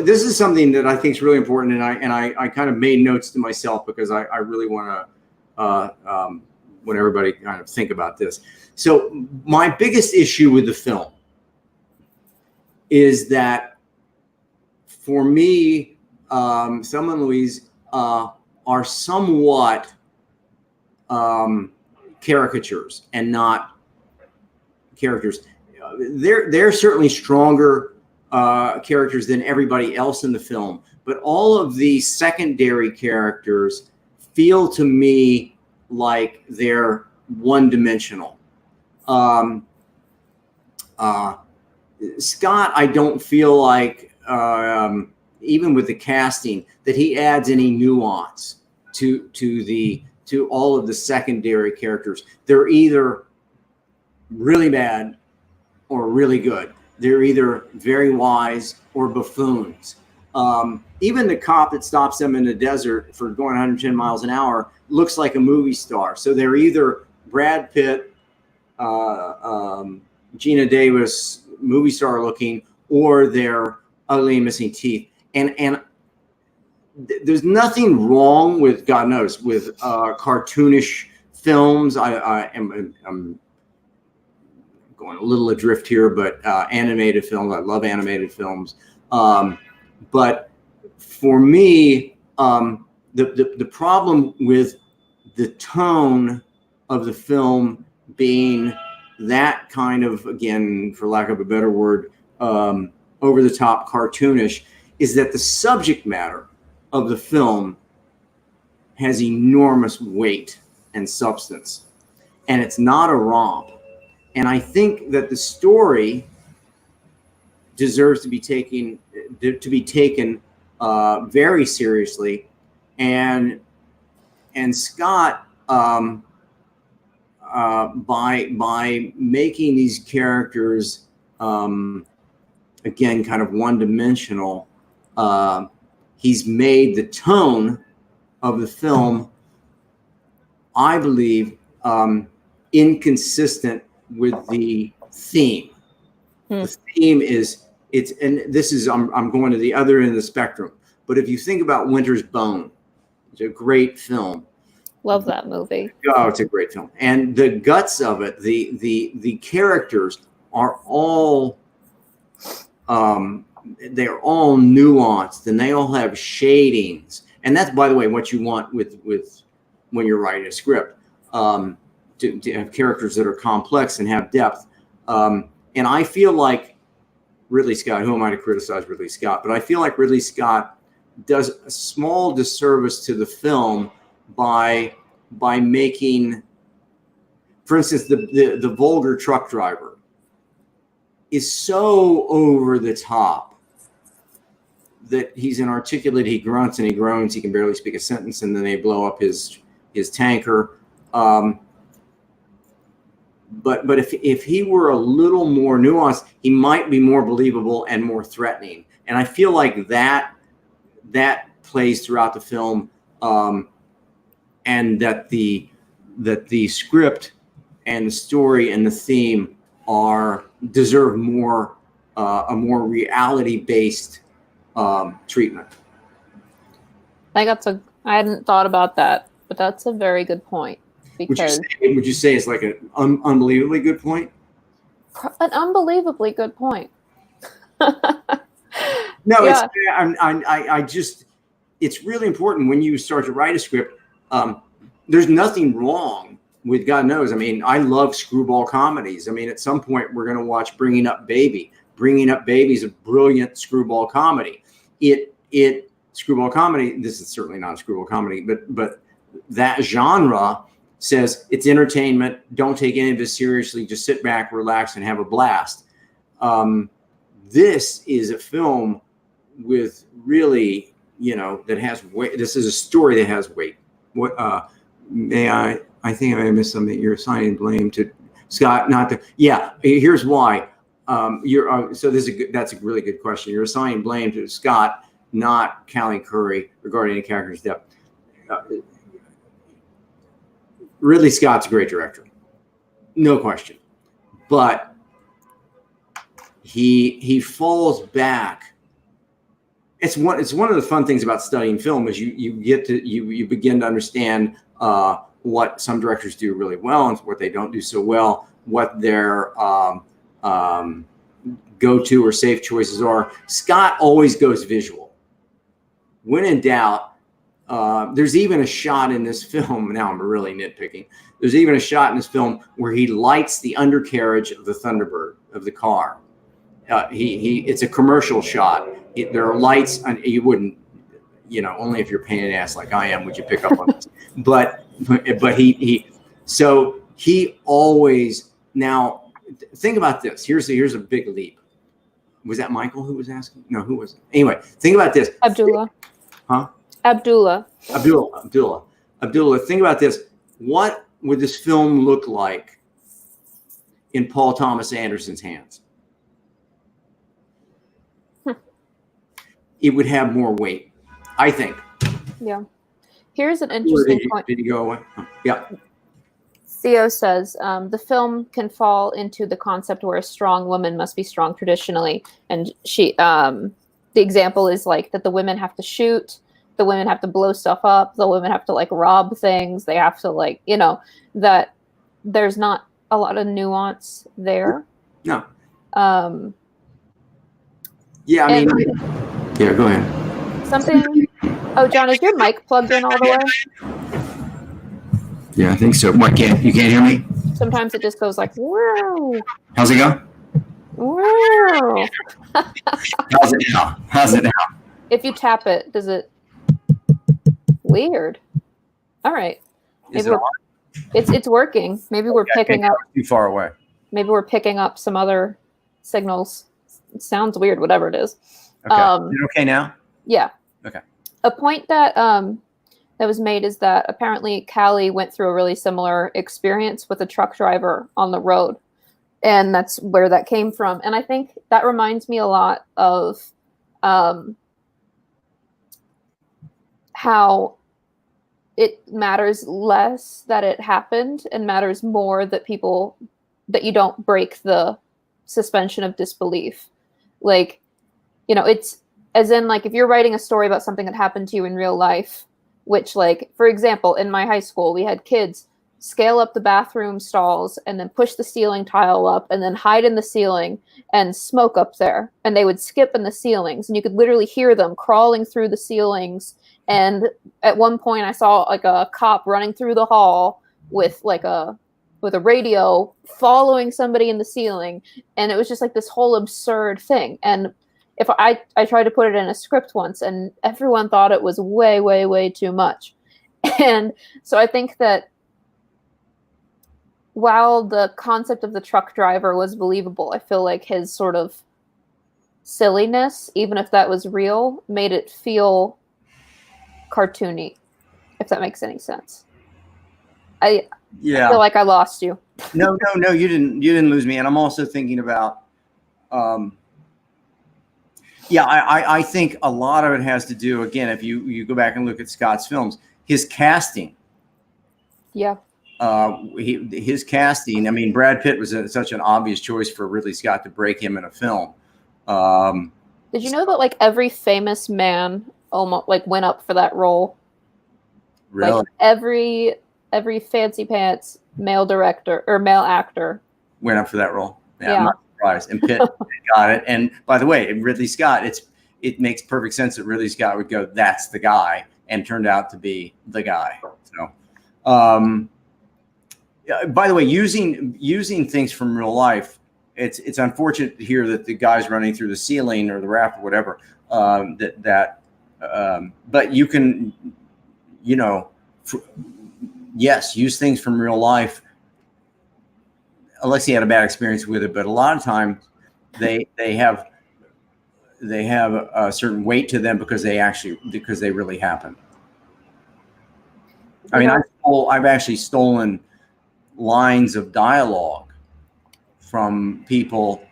this is something that I think is really important, and I kind of made notes to myself because I really want to want everybody to kind of think about this. So my biggest issue with the film is that, for me, Thelma and Louise are somewhat caricatures and not characters. They're certainly stronger characters than everybody else in the film, but all of the secondary characters feel to me like they're one-dimensional. Scott, I don't feel like, even with the casting, that he adds any nuance to all of the secondary characters. They're either really bad or really good. They're either very wise or buffoons. Even the cop that stops them in the desert for going 110 miles an hour looks like a movie star. So they're either Brad Pitt, Gina Davis, movie star looking, or they're ugly and missing teeth. And there's nothing wrong with, God knows, with cartoonish films. I'm going a little adrift here, but animated films, I love animated films. But for me, the problem with the tone of the film being that kind of, again, for lack of a better word, over the top cartoonish, is that the subject matter of the film has enormous weight and substance, and it's not a romp. And I think that the story deserves to be taken very seriously, and Scott, by making these characters again kind of one-dimensional, He's made the tone of the film, I believe, inconsistent with the theme. The theme is and this is I'm going to the other end of the spectrum. But if you think about Winter's Bone, it's a great film. Love that movie. Oh, it's a great film, and the guts of it, the characters are all they're all nuanced, and they all have shadings. And that's, by the way, what you want with when you're writing a script, to have characters that are complex and have depth. And I feel like Ridley Scott, who am I to criticize Ridley Scott? But I feel like Ridley Scott does a small disservice to the film by making, for instance, the vulgar truck driver is so over the top that he's inarticulate. He grunts and he groans. He can barely speak a sentence, and then they blow up his tanker. But if he were a little more nuanced, he might be more believable and more threatening. And I feel like that plays throughout the film, and that the script and the story and the theme deserve more a more reality-based treatment. I hadn't thought about that, but that's a very good point. Because would you say it's like an unbelievably good point? An unbelievably good point. No, yeah. I just, it's really important when you start to write a script. There's nothing wrong with, God knows, I mean, I love screwball comedies. I mean, at some point we're going to watch Bringing Up Baby. Bringing Up Baby is a brilliant screwball comedy. Screwball comedy, this is certainly not a screwball comedy, but that genre says it's entertainment. Don't take any of this seriously. Just sit back, relax, and have a blast. This is a film with really, that has weight. This is a story that has weight. What I think I missed something. You're assigning blame to Scott, not to. Yeah, here's why. So that's a really good question. You're assigning blame to Scott, not Callie Khouri, regarding the character's depth. Ridley Scott's a great director, no question, but he falls back. It's one of the fun things about studying film is you begin to understand what some directors do really well and what they don't do so well, what their go-to or safe choices are. Scott always goes visual. When in doubt. There's even a shot in this film. Now I'm really nitpicking. There's even a shot in this film where he lights the undercarriage of the Thunderbird of the car. It's a commercial shot. There are lights, and you wouldn't, only if you're paying an ass like I am would you pick up on this. But he always. Now think about this. Here's a big leap. Was that Michael who was asking? No, who was it? Anyway, think about this. Abdullah. Huh? Abdullah. Think about this. What would this film look like in Paul Thomas Anderson's hands? It would have more weight, I think. Yeah. Here's an interesting point. Did he go away? Yeah. Theo says the film can fall into the concept where a strong woman must be strong traditionally, and the example is like that the women have to shoot. The women have to blow stuff up. The women have to rob things. They have to that there's not a lot of nuance there. No. Yeah, I mean, yeah, go ahead. Something. Oh, John, is your mic plugged in all the way? Yeah, I think so. What, you can't hear me? Sometimes it just goes like, wow. How's it go? Wow. How's it now? If you tap it, does it? Weird. All right. Maybe it's working. Maybe we're picking up too far away. Maybe we're picking up some other signals. It sounds weird, whatever it is. Okay. Is it okay now? Yeah. Okay. A point that that was made is that apparently Callie went through a really similar experience with a truck driver on the road, and that's where that came from. And I think that reminds me a lot of how it matters less that it happened and matters more that you don't break the suspension of disbelief. Like, it's as in, like, if you're writing a story about something that happened to you in real life, which, like, for example, in my high school, we had kids scale up the bathroom stalls and then push the ceiling tile up and then hide in the ceiling and smoke up there. And they would skip in the ceilings, and you could literally hear them crawling through the ceilings. And at one point I saw like a cop running through the hall with a radio following somebody in the ceiling. And it was just like this whole absurd thing. And if I tried to put it in a script once, and everyone thought it was way, way, way too much. And so I think that while the concept of the truck driver was believable, I feel like his sort of silliness, even if that was real, made it feel cartoony, if that makes any sense. I feel like I lost you. No, you didn't lose me. And I'm also thinking about, I think a lot of it has to do, again, if you go back and look at Scott's films, his casting. Yeah. His casting. I mean, Brad Pitt was such an obvious choice for Ridley Scott to break him in a film. Did you know that like every famous man almost like went up for that role? Really? Like every fancy pants male director or male actor went up for that role. Yeah. I'm not surprised. And Pitt got it. And by the way, Ridley Scott, it makes perfect sense that Ridley Scott would go, that's the guy, and turned out to be the guy. So, by the way, using things from real life, it's unfortunate to hear that the guy's running through the ceiling or the raft or whatever. But you can, yes, use things from real life. Alexie had a bad experience with it, but a lot of times they have a certain weight to them because they really happen. I mean, I've actually stolen lines of dialogue from people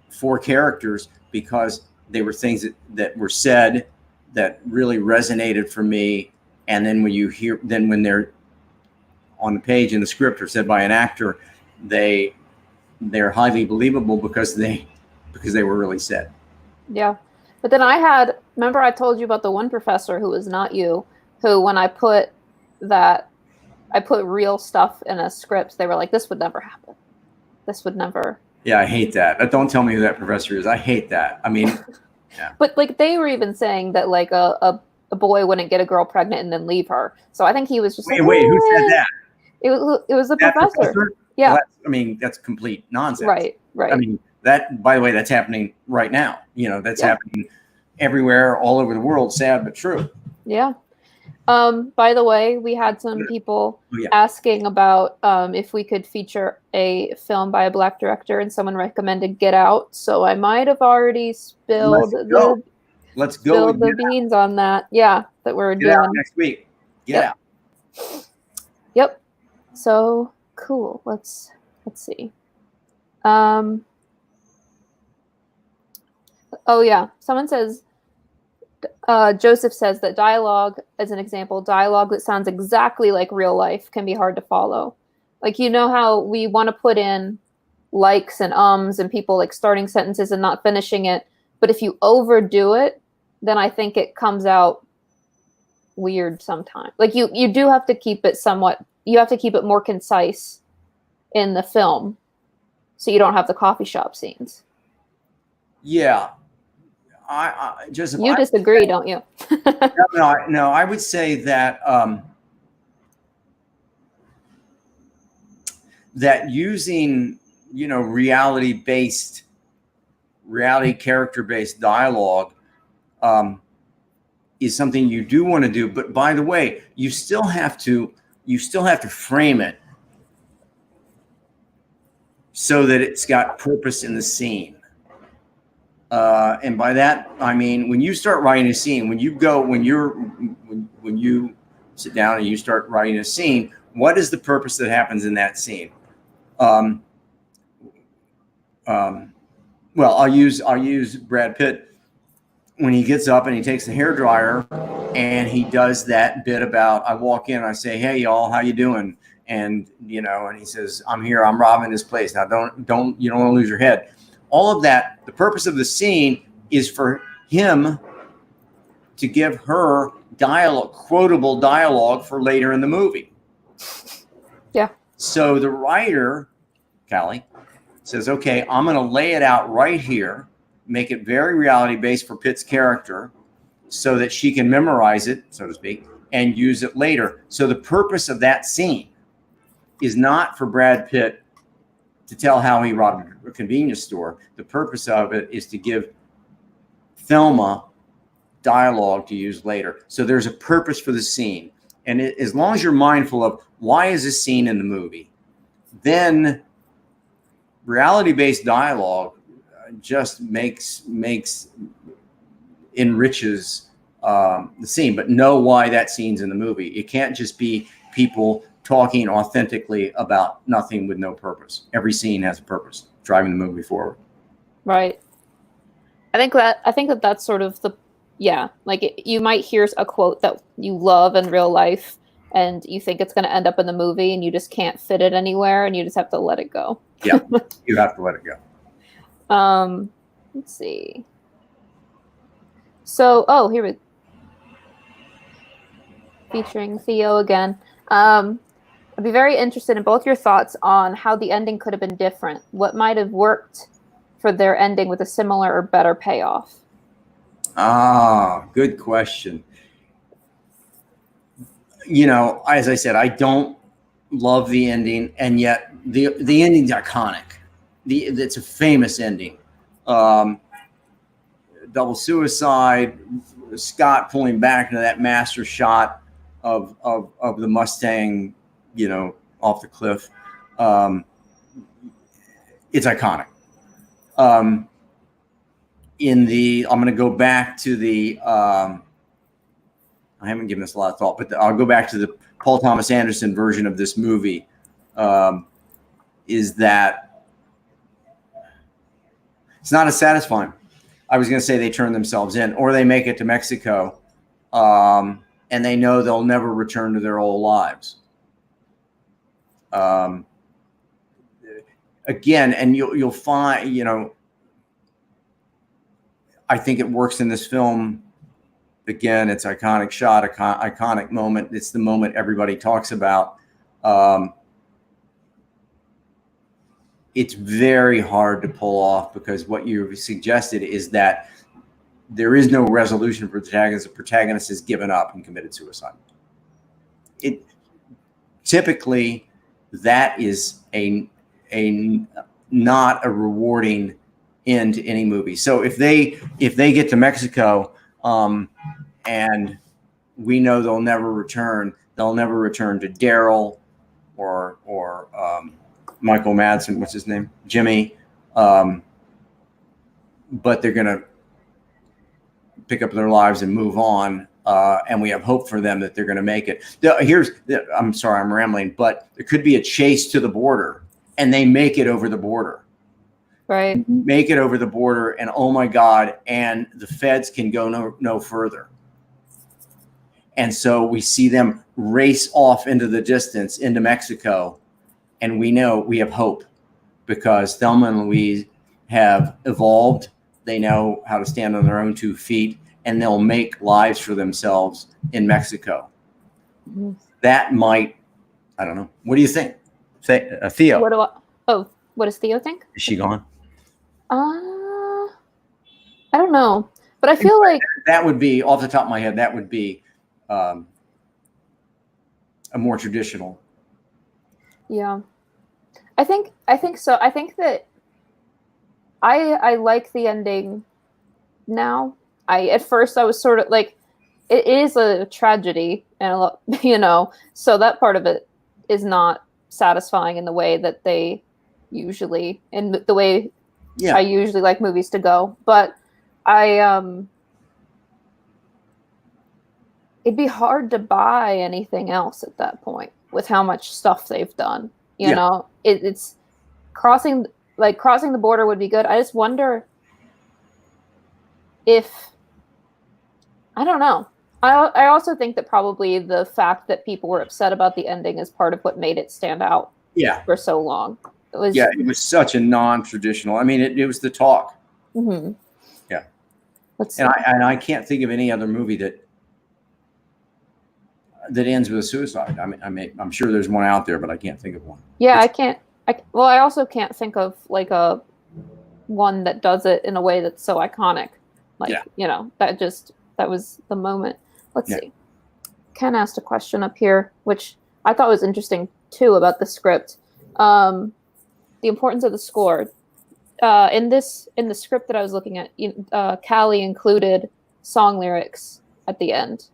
for characters because they were things that were said that really resonated for me. And then when they're on the page in the script or said by an actor, they're highly believable because they were really said. Yeah. But then remember I told you about the one professor who was not you, who when I put real stuff in a script, they were like, this would never happen. This would never. Yeah, I hate that. Don't tell me who that professor is. I hate that. I mean, yeah. But like they were even saying that like a boy wouldn't get a girl pregnant and then leave her. So I think he was just wait, who said that? It was the professor. Yeah. Well, that's complete nonsense. Right. I mean, that, by the way, that's happening right now. That's happening everywhere, all over the world. Sad, but true. Yeah. By the way, we had some people asking about if we could feature a film by a Black director, and someone recommended Get Out. So I might have already spilled the beans on that. Yeah, that we're doing next week. Get Out. Yep. So cool. Let's see. Oh yeah, someone says. Joseph says that dialogue, as an example, dialogue that sounds exactly like real life can be hard to follow. Like, how we want to put in likes and ums and people like starting sentences and not finishing it. But if you overdo it, then I think it comes out weird sometimes. Like you do have to keep it you have to keep it more concise in the film so you don't have the coffee shop scenes. Yeah. You disagree, don't you? No. I would say that that using reality character-based dialogue is something you do want to do. But by the way, you still have to frame it so that it's got purpose in the scene. And by that, I mean, when you start writing a scene, when you sit down and you start writing a scene, what is the purpose that happens in that scene? Well, I'll use Brad Pitt when he gets up and he takes the hairdryer And he does that bit about, I walk in and I say, hey y'all, how you doing? And and he says, I'm here, I'm robbing this place. Now don't you don't want to lose your head. All of that, the purpose of the scene is for him to give her dialogue, quotable dialogue for later in the movie. Yeah. So the writer, Callie, says, okay, I'm going to lay it out right here, make it very reality-based for Pitt's character so that she can memorize it, so to speak, and use it later. So the purpose of that scene is not for Brad Pitt to tell how he robbed a convenience store. The purpose of it is to give Thelma dialogue to use later. So there's a purpose for the scene. And as long as you're mindful of why is this scene in the movie, then reality-based dialogue just enriches the scene. But know why that scene's in the movie. It can't just be people talking authentically about nothing with no purpose. Every scene has a purpose, driving the movie forward. Right. I think that that's sort of you might hear a quote that you love in real life and you think it's going to end up in the movie and you just can't fit it anywhere and you just have to let it go. Yeah, you have to let it go. Let's see. So, here we featuring Theo again. I'd be very interested in both your thoughts on how the ending could have been different. What might have worked for their ending with a similar or better payoff? Good question. As I said, I don't love the ending, and yet the ending's iconic. It's a famous ending. Double suicide, Scott pulling back into that master shot of the Mustang, off the cliff. It's iconic. I'm going to go back to the, I haven't given this a lot of thought, but I'll go back to the Paul Thomas Anderson version of this movie, is that it's not as satisfying. I was going to say they turn themselves in, or they make it to Mexico, and they know they'll never return to their old lives. Again, and you'll find, I think it works in this film. Again, it's iconic shot, iconic moment. It's the moment everybody talks about. It's very hard to pull off because what you've suggested is that there is no resolution for the protagonist. The protagonist has given up and committed suicide. Typically, that is a not a rewarding end to any movie. So if they get to Mexico, and we know they'll never return to Daryl or Michael Madsen, what's his name? Jimmy. But they're going to pick up their lives and move on. And we have hope for them that they're going to make it. I'm sorry, I'm rambling, but there could be a chase to the border and they make it over the border. Right. Make it over the border and oh my God, and the feds can go no further. And so we see them race off into the distance into Mexico, and we know we have hope because Thelma and Louise have evolved. They know how to stand on their own 2 feet, and they'll make lives for themselves in Mexico. Mm-hmm. That might, I don't know. What do you think? Theo. What does Theo think? Is she gone? I don't know, but I feel like that would be, off the top of my head, that would be a more traditional. Yeah, I think so. I think that I like the ending now. At first I was sort of like, it is a tragedy and a lot, so that part of it is not satisfying in the way that they usually, in the way I usually like movies to go. But it'd be hard to buy anything else at that point with how much stuff they've done. You know, it's crossing the border would be good. I just wonder if, I don't know. I also think that probably the fact that people were upset about the ending is part of what made it stand out Yeah. for so long. It was such a non-traditional. I mean, it was the talk. Mm-hmm. Yeah. Let's and see. I can't think of any other movie that ends with a suicide. I'm sure there's one out there, but I can't think of one. Yeah, I can't. I also can't think of like a one that does it in a way that's so iconic. Like, that was the moment. Let's see. Ken asked a question up here, which I thought was interesting too about the script. The importance of the score. In the script that I was looking at, Callie included song lyrics at the end,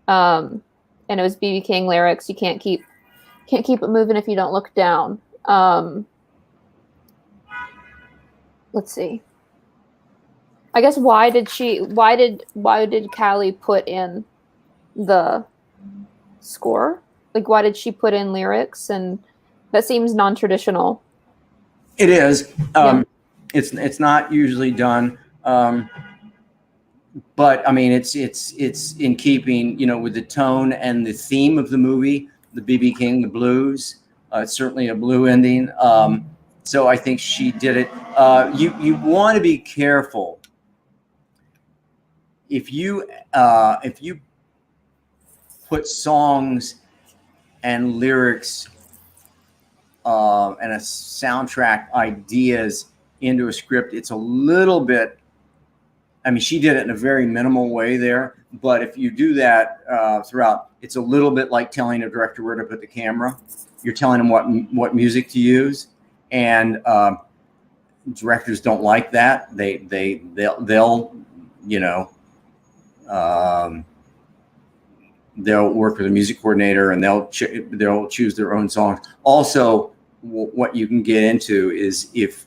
and it was BB King lyrics. You can't keep it moving if you don't look down. Let's see. I guess why did Callie put in the score? Like, why did she put in lyrics? And that seems non-traditional. It is. It's not usually done. But I mean, it's in keeping, with the tone and the theme of the movie, the BB King, the blues. It's certainly a blue ending. So I think she did it. You want to be careful if you put songs and lyrics and a soundtrack ideas into a script. It's a little bit. I mean, she did it in a very minimal way there, but if you do that throughout, it's a little bit like telling a director where to put the camera. You're telling them what music to use, and directors don't like that. They'll they'll work with a music coordinator, and they'll choose their own songs. Also, what you can get into is if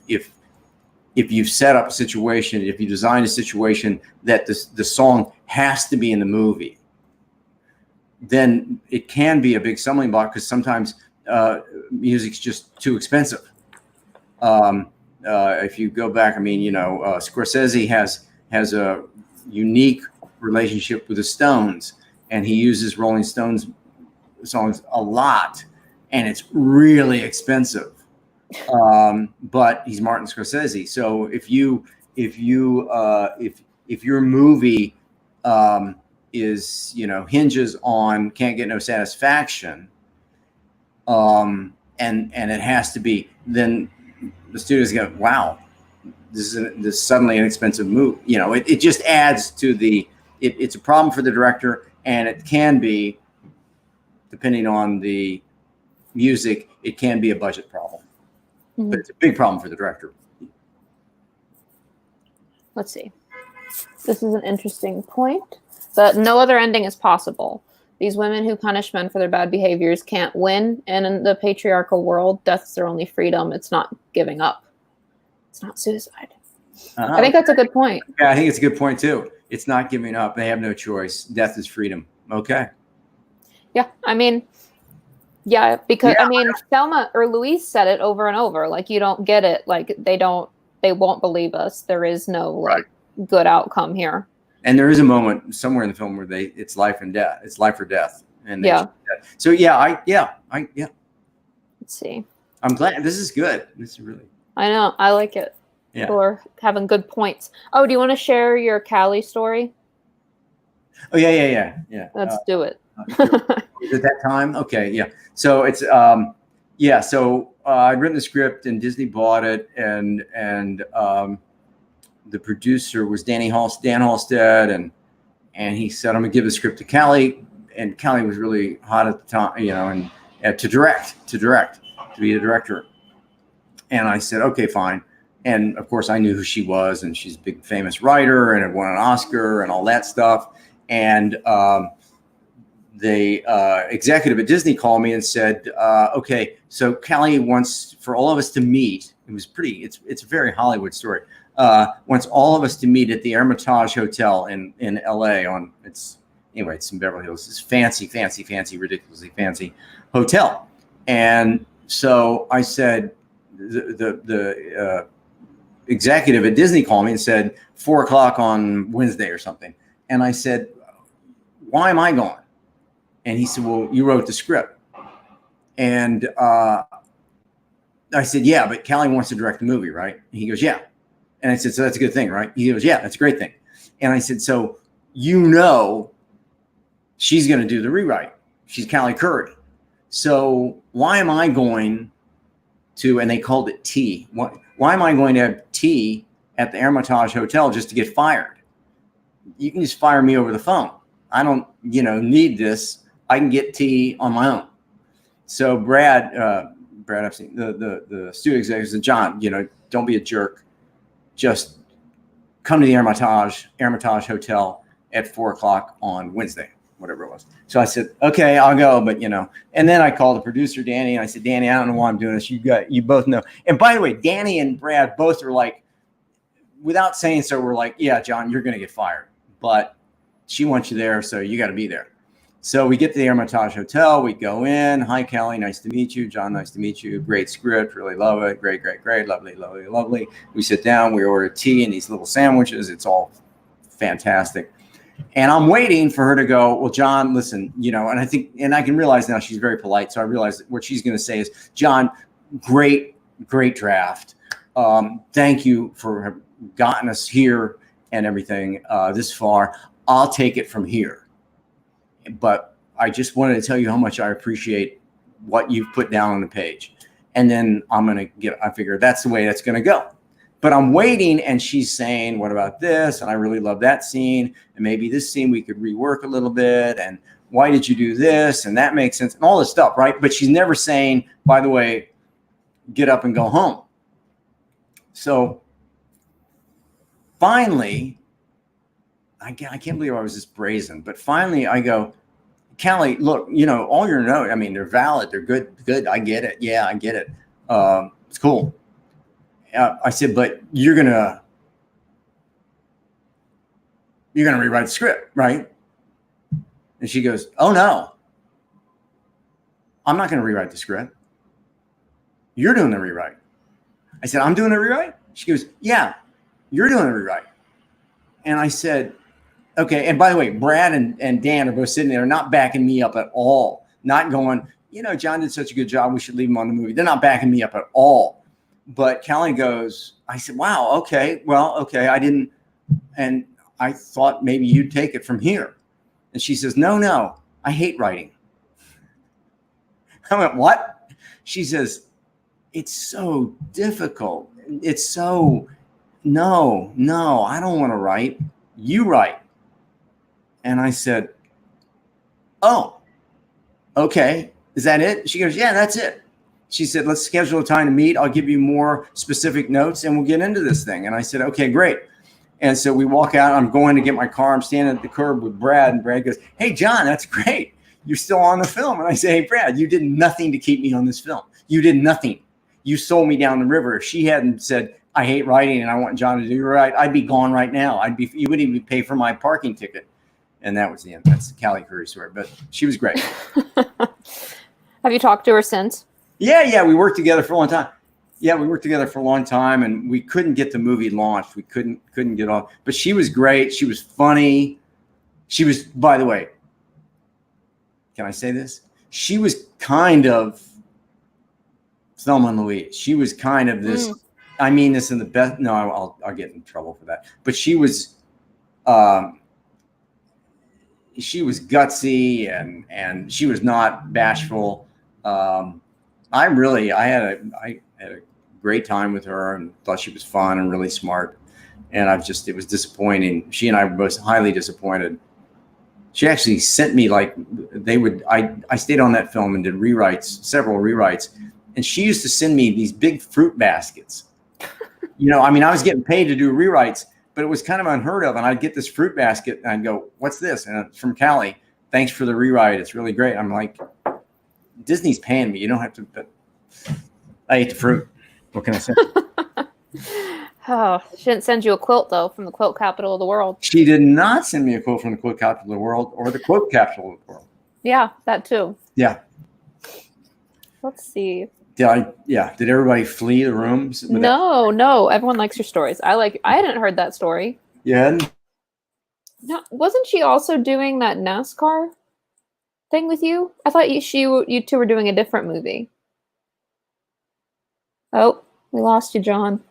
you've set up a situation, if you design a situation that the song has to be in the movie, then it can be a big stumbling block because sometimes music's just too expensive. If you go back, I mean, Scorsese has a unique relationship with the Stones, and he uses Rolling Stones songs a lot, and it's really expensive. But he's Martin Scorsese. So if your movie is hinges on Can't Get No Satisfaction, and it has to be, then the studio's go, wow, this is suddenly an expensive move. It just adds to it's a problem for the director, and it can be, depending on the music, it can be a budget problem. But it's a big problem for the director. Let's see. This is an interesting point. That no other ending is possible. These women who punish men for their bad behaviors can't win. And in the patriarchal world, death's their only freedom. It's not giving up. It's not suicide. I think that's a good point. Yeah, I think it's a good point too. It's not giving up. They have no choice. Death is freedom. Okay. Yeah, I mean, because I mean, Thelma or Louise said it over and over. Like, you don't get it. Like, they won't believe us. There is no good outcome here. And there is a moment somewhere in the film where it's life and death. It's life or death. And so Let's see. I'm glad this is good. This is really. I know. I like it. Yeah. Or having good points. Oh, do you want to share your Callie story? Oh yeah. Let's do it. Is it that time? Okay, yeah. So it's So I'd written the script, and Disney bought it, and the producer was Dan Halstead, and he said, "I'm gonna give the script to Callie," and Callie was really hot at the time, and to be the director. And I said, "Okay, fine." And of course, I knew who she was, and she's a big famous writer, and had won an Oscar and all that stuff. And the executive at Disney called me and said, "Okay, so Callie wants for all of us to meet." It's a very Hollywood story. Wants all of us to meet at the Hermitage Hotel in LA it's in Beverly Hills. This fancy, ridiculously fancy hotel. And so I said, the executive at Disney called me and said 4:00 on Wednesday or something. And I said, why am I going? And he said, well, you wrote the script. And I said, yeah, but Callie wants to direct the movie, right? And he goes, yeah. And I said, so that's a good thing, right? He goes, yeah, that's a great thing. And I said, so she's going to do the rewrite. She's Callie Khouri. So why am I going to, and they called it tea. Why am I going to have tea at the Hermitage Hotel just to get fired? You can just fire me over the phone. I don't, need this. I can get tea on my own. So Brad Epstein, the studio executive said, John, don't be a jerk. Just come to the Hermitage Hotel at 4:00 on Wednesday, whatever it was. So I said, okay, I'll go. But, and then I called the producer, Danny, and I said, Danny, I don't know why I'm doing this. You both know. And by the way, Danny and Brad both are like, without saying so, we're like, yeah, John, you're going to get fired, but she wants you there. So you got to be there. So we get to the Hermitage Hotel. We go in. Hi, Callie. Nice to meet you. John, nice to meet you. Great script. Really love it. Great. Lovely. We sit down. We order tea and these little sandwiches. It's all fantastic. And I'm waiting for her to go, well, John, listen, and I can realize now she's very polite. So I realize that what she's going to say is, John, great draft. Thank you for gotten us here and everything this far. I'll take it from here. But I just wanted to tell you how much I appreciate what you've put down on the page. And then I figure that's the way that's going to go. But I'm waiting, and she's saying, what about this? And I really love that scene. And maybe this scene we could rework a little bit. And why did you do this? And that makes sense. And all this stuff, right? But she's never saying, by the way, get up and go home. So finally, I can't believe I was this brazen, but finally I go, Callie, look, all your notes, I mean, they're valid. They're good. I get it. Yeah, I get it. It's cool. I said, but you're going to rewrite the script, right? And she goes, oh no, I'm not going to rewrite the script. You're doing the rewrite. I said, I'm doing the rewrite? She goes, yeah, you're doing the rewrite. And I said, okay. And by the way, Brad and Dan are both sitting there, not backing me up at all. Not going, John did such a good job, we should leave him on the movie. They're not backing me up at all. But Callie goes, I said, wow, okay. Well, okay. I didn't, and I thought maybe you'd take it from here. And she says, no, I hate writing. I went, what? She says, it's so difficult. It's so, no, I don't want to write. You write. And I said, oh, okay. Is that it? She goes, yeah, that's it. She said, let's schedule a time to meet. I'll give you more specific notes and we'll get into this thing. And I said, okay, great. And so we walk out. I'm going to get my car. I'm standing at the curb with Brad. And Brad goes, hey, John, that's great. You're still on the film. And I say, hey, Brad, you did nothing to keep me on this film. You did nothing. You sold me down the river. If she hadn't said, I hate writing and I want John to do right, I'd be gone right now. You wouldn't even pay for my parking ticket. And that was the end. That's the Callie Khouri story. But she was great. Have you talked to her since? Yeah. We worked together for a long time. And we couldn't get the movie launched. We couldn't get off. But she was great. She was funny. She was, by the way, can I say this? She was kind of Thelma Louise. She was kind of this, I mean this in the best, no, I'll get in trouble for that. But she was gutsy and she was not bashful. I had a great time with her and thought she was fun and really smart. And it was disappointing. She and I were both highly disappointed. She actually sent me I stayed on that film and did several rewrites. And she used to send me these big fruit baskets. I was getting paid to do rewrites, but it was kind of unheard of. And I'd get this fruit basket and I'd go, what's this? And it's from Callie. Thanks for the rewrite. It's really great. I'm like, Disney's paying me. You don't have to, but I ate the fruit. What can I say? Oh, she didn't send you a quilt, though, from the quilt capital of the world. She did not send me a quilt from the quilt capital of the world or the quote capital of the world. Yeah, that too. Yeah. Let's see. Did everybody flee the rooms? No. Everyone likes your stories. I hadn't heard that story. Yeah. No, wasn't she also doing that NASCAR thing with you? I thought you two were doing a different movie. Oh, we lost you, John.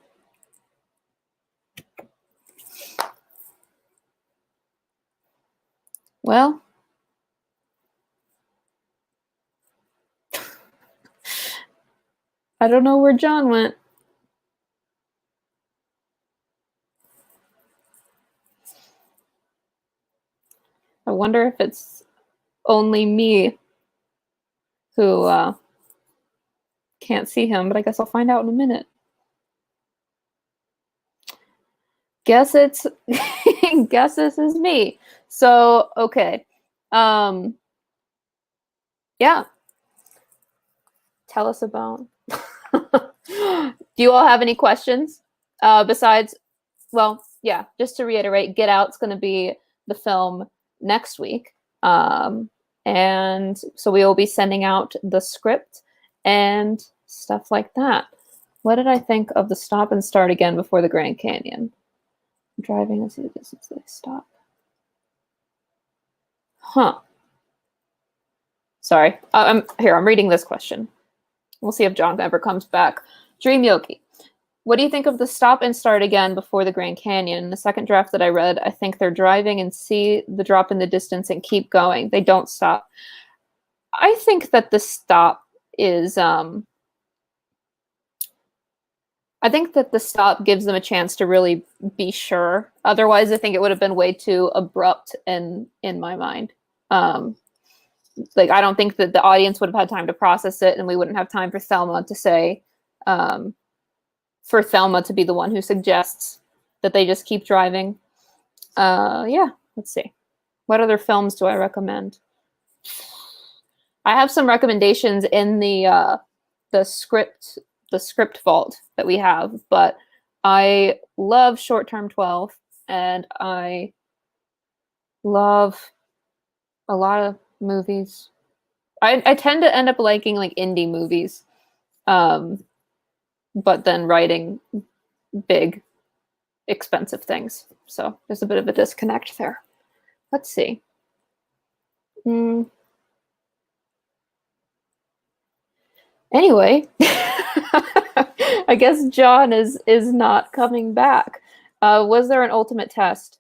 Well, I don't know where John went. I wonder if it's only me who can't see him, but I guess I'll find out in a minute. Guess it's guess this is me. So, okay. Yeah. Tell us about. Do you all have any questions? Besides, well, yeah, just to reiterate, Get Out's going to be the film next week. And so we will be sending out the script and stuff like that. What did I think of the stop and start again before the Grand Canyon? Driving and see the distance they stop. Huh. Sorry. I'm reading this question. We'll see if John ever comes back. Dream Yogi. What do you think of the stop and start again before the Grand Canyon? In the second draft that I read, I think they're driving and see the drop in the distance and keep going. They don't stop. I think that the stop is... I think that the stop gives them a chance to really be sure. Otherwise, I think it would have been way too abrupt in my mind. Like, I don't think that the audience would have had time to process it, and we wouldn't have time for Thelma to say, for Thelma to be the one who suggests that they just keep driving. Yeah, let's see. What other films do I recommend? I have some recommendations in the script vault that we have, but I love Short Term 12, and I love a lot of movies. I tend to end up liking like indie movies, but then writing big, expensive things. So there's a bit of a disconnect there. Let's see. Anyway, I guess John is not coming back. Was there an ultimate test?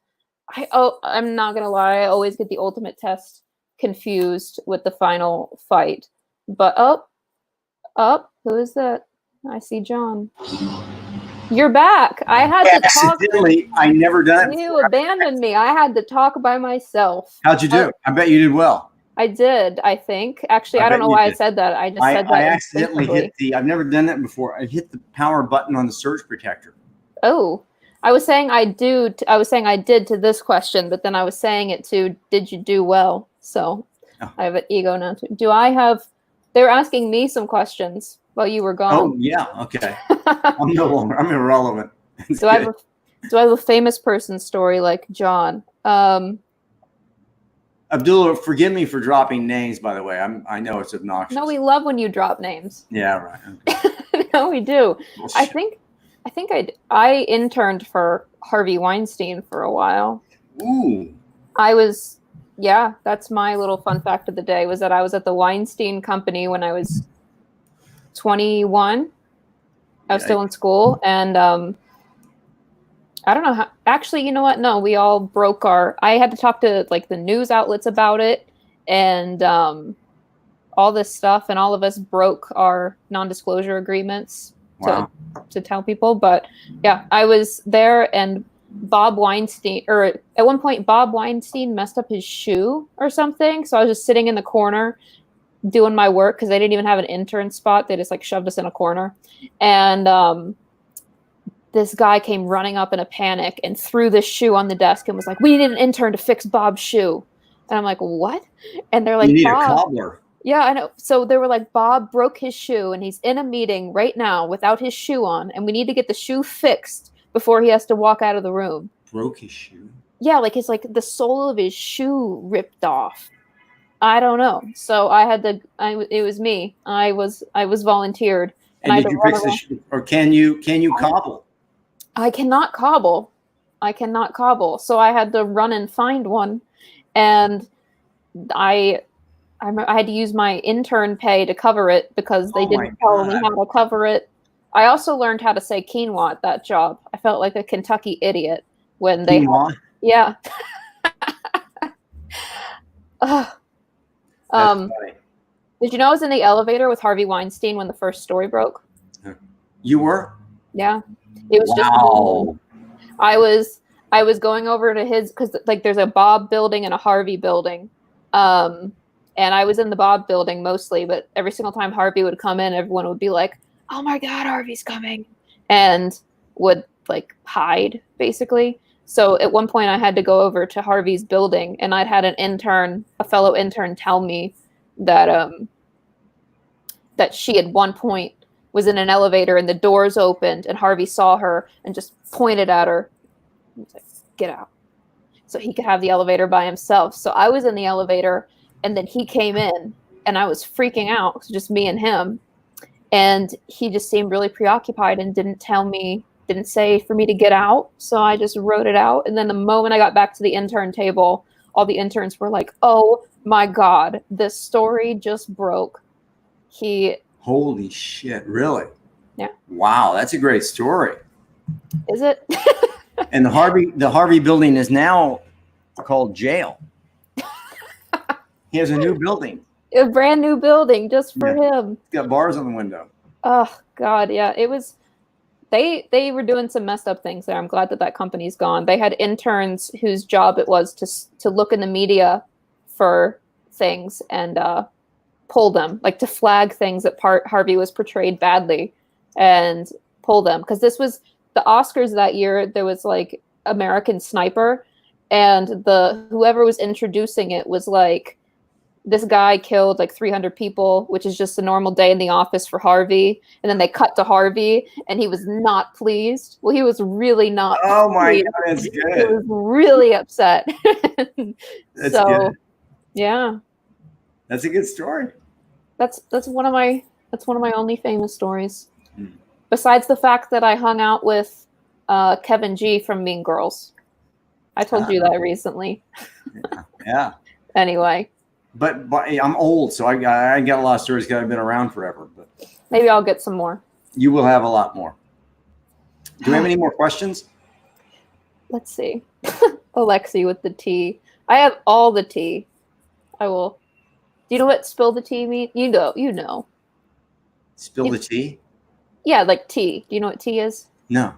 I'm not gonna lie, I always get the ultimate test confused with the final fight. But who is that? I see John. You're back. I had to talk. I never done it. You abandoned me. I had to talk by myself. How'd you do? I bet you did well. I did, I think. Actually, I don't know why I said that. I just said that. I accidentally hit I've never done that before. I hit the power button on the surge protector. Oh, I was saying I was saying I did to this question, but then I was saying it to, did you do well? So I have an ego now too. They were asking me some questions while you were gone. Oh, yeah. Okay. I'm irrelevant. Do I have a famous person story like John? Abdullah, forgive me for dropping names, by the way. I know it's obnoxious. No, we love when you drop names. Yeah, right. Okay. No, we do. Well, I think I interned for Harvey Weinstein for a while. Ooh. That's my little fun fact of the day, was that I was at the Weinstein Company when I was 21. I was still in school, and I don't know how. Actually, you know what? No, we all broke I had to talk to like the news outlets about it, and all this stuff, and all of us broke our non-disclosure agreements to tell people. But yeah, I was there, and Bob Weinstein, or at one point, Bob Weinstein messed up his shoe or something. So I was just sitting in the corner doing my work because they didn't even have an intern spot. They just like shoved us in a corner, and this guy came running up in a panic and threw this shoe on the desk and was like, "We need an intern to fix Bob's shoe." And I'm like, "What?" And they're like, "You need Bob, a cobbler." Yeah, I know. So they were like, "Bob broke his shoe and he's in a meeting right now without his shoe on, and we need to get the shoe fixed before he has to walk out of the room." Broke his shoe? Yeah, like the sole of his shoe ripped off. I don't know. So I had to. It was me. I was volunteered. And did you fix the shoe, or can you cobble? I cannot cobble. I cannot cobble. So I had to run and find one. And I had to use my intern pay to cover it because they didn't tell me how to cover it. I also learned how to say quinoa at that job. I felt like a Kentucky idiot when they Quinoa? Yeah. That's funny. Did you know I was in the elevator with Harvey Weinstein when the first story broke? You were? Yeah. It was Wow. just I was going over to his, because like there's a Bob building and a Harvey building. And I was in the Bob building mostly, but every single time Harvey would come in, everyone would be like, "Oh my God, Harvey's coming," and would like hide basically. So at one point I had to go over to Harvey's building, and I'd had a fellow intern tell me that that she at one point was in an elevator and the doors opened and Harvey saw her and just pointed at her. He was like, "Get out." So he could have the elevator by himself. So I was in the elevator and then he came in and I was freaking out. It was just me and him. And he just seemed really preoccupied and didn't say for me to get out. So I just wrote it out. And then the moment I got back to the intern table, all the interns were like, "Oh my God, this story just broke." Holy shit, really? Yeah. Wow, that's a great story. Is it? And the Harvey building is now called jail. He has a new building. A brand new building just for him. It's got bars on the window. Oh God, yeah. It was they were doing some messed up things there. I'm glad that company's gone. They had interns whose job it was to look in the media for things and pull them, like to flag things that Harvey was portrayed badly and pull them. Because this was the Oscars that year. There was like American Sniper, and whoever was introducing it was like, this guy killed like 300 people, which is just a normal day in the office for Harvey. And then they cut to Harvey and he was not pleased. Well, he was really not. Oh my pleased. God, that's good. He was really upset. That's good. Yeah. That's a good story. That's one of my only famous stories. Besides the fact that I hung out with Kevin G from Mean Girls. I told you that recently. Yeah. Anyway. But I'm old, so I got a lot of stories because I've been around forever. But maybe I'll get some more. You will have a lot more. Do we have any more questions? Let's see. Alexie with the tea. I have all the tea. I will. Do you know what spill the tea means? You know. Spill the tea? Yeah, like tea. Do you know what tea is? No.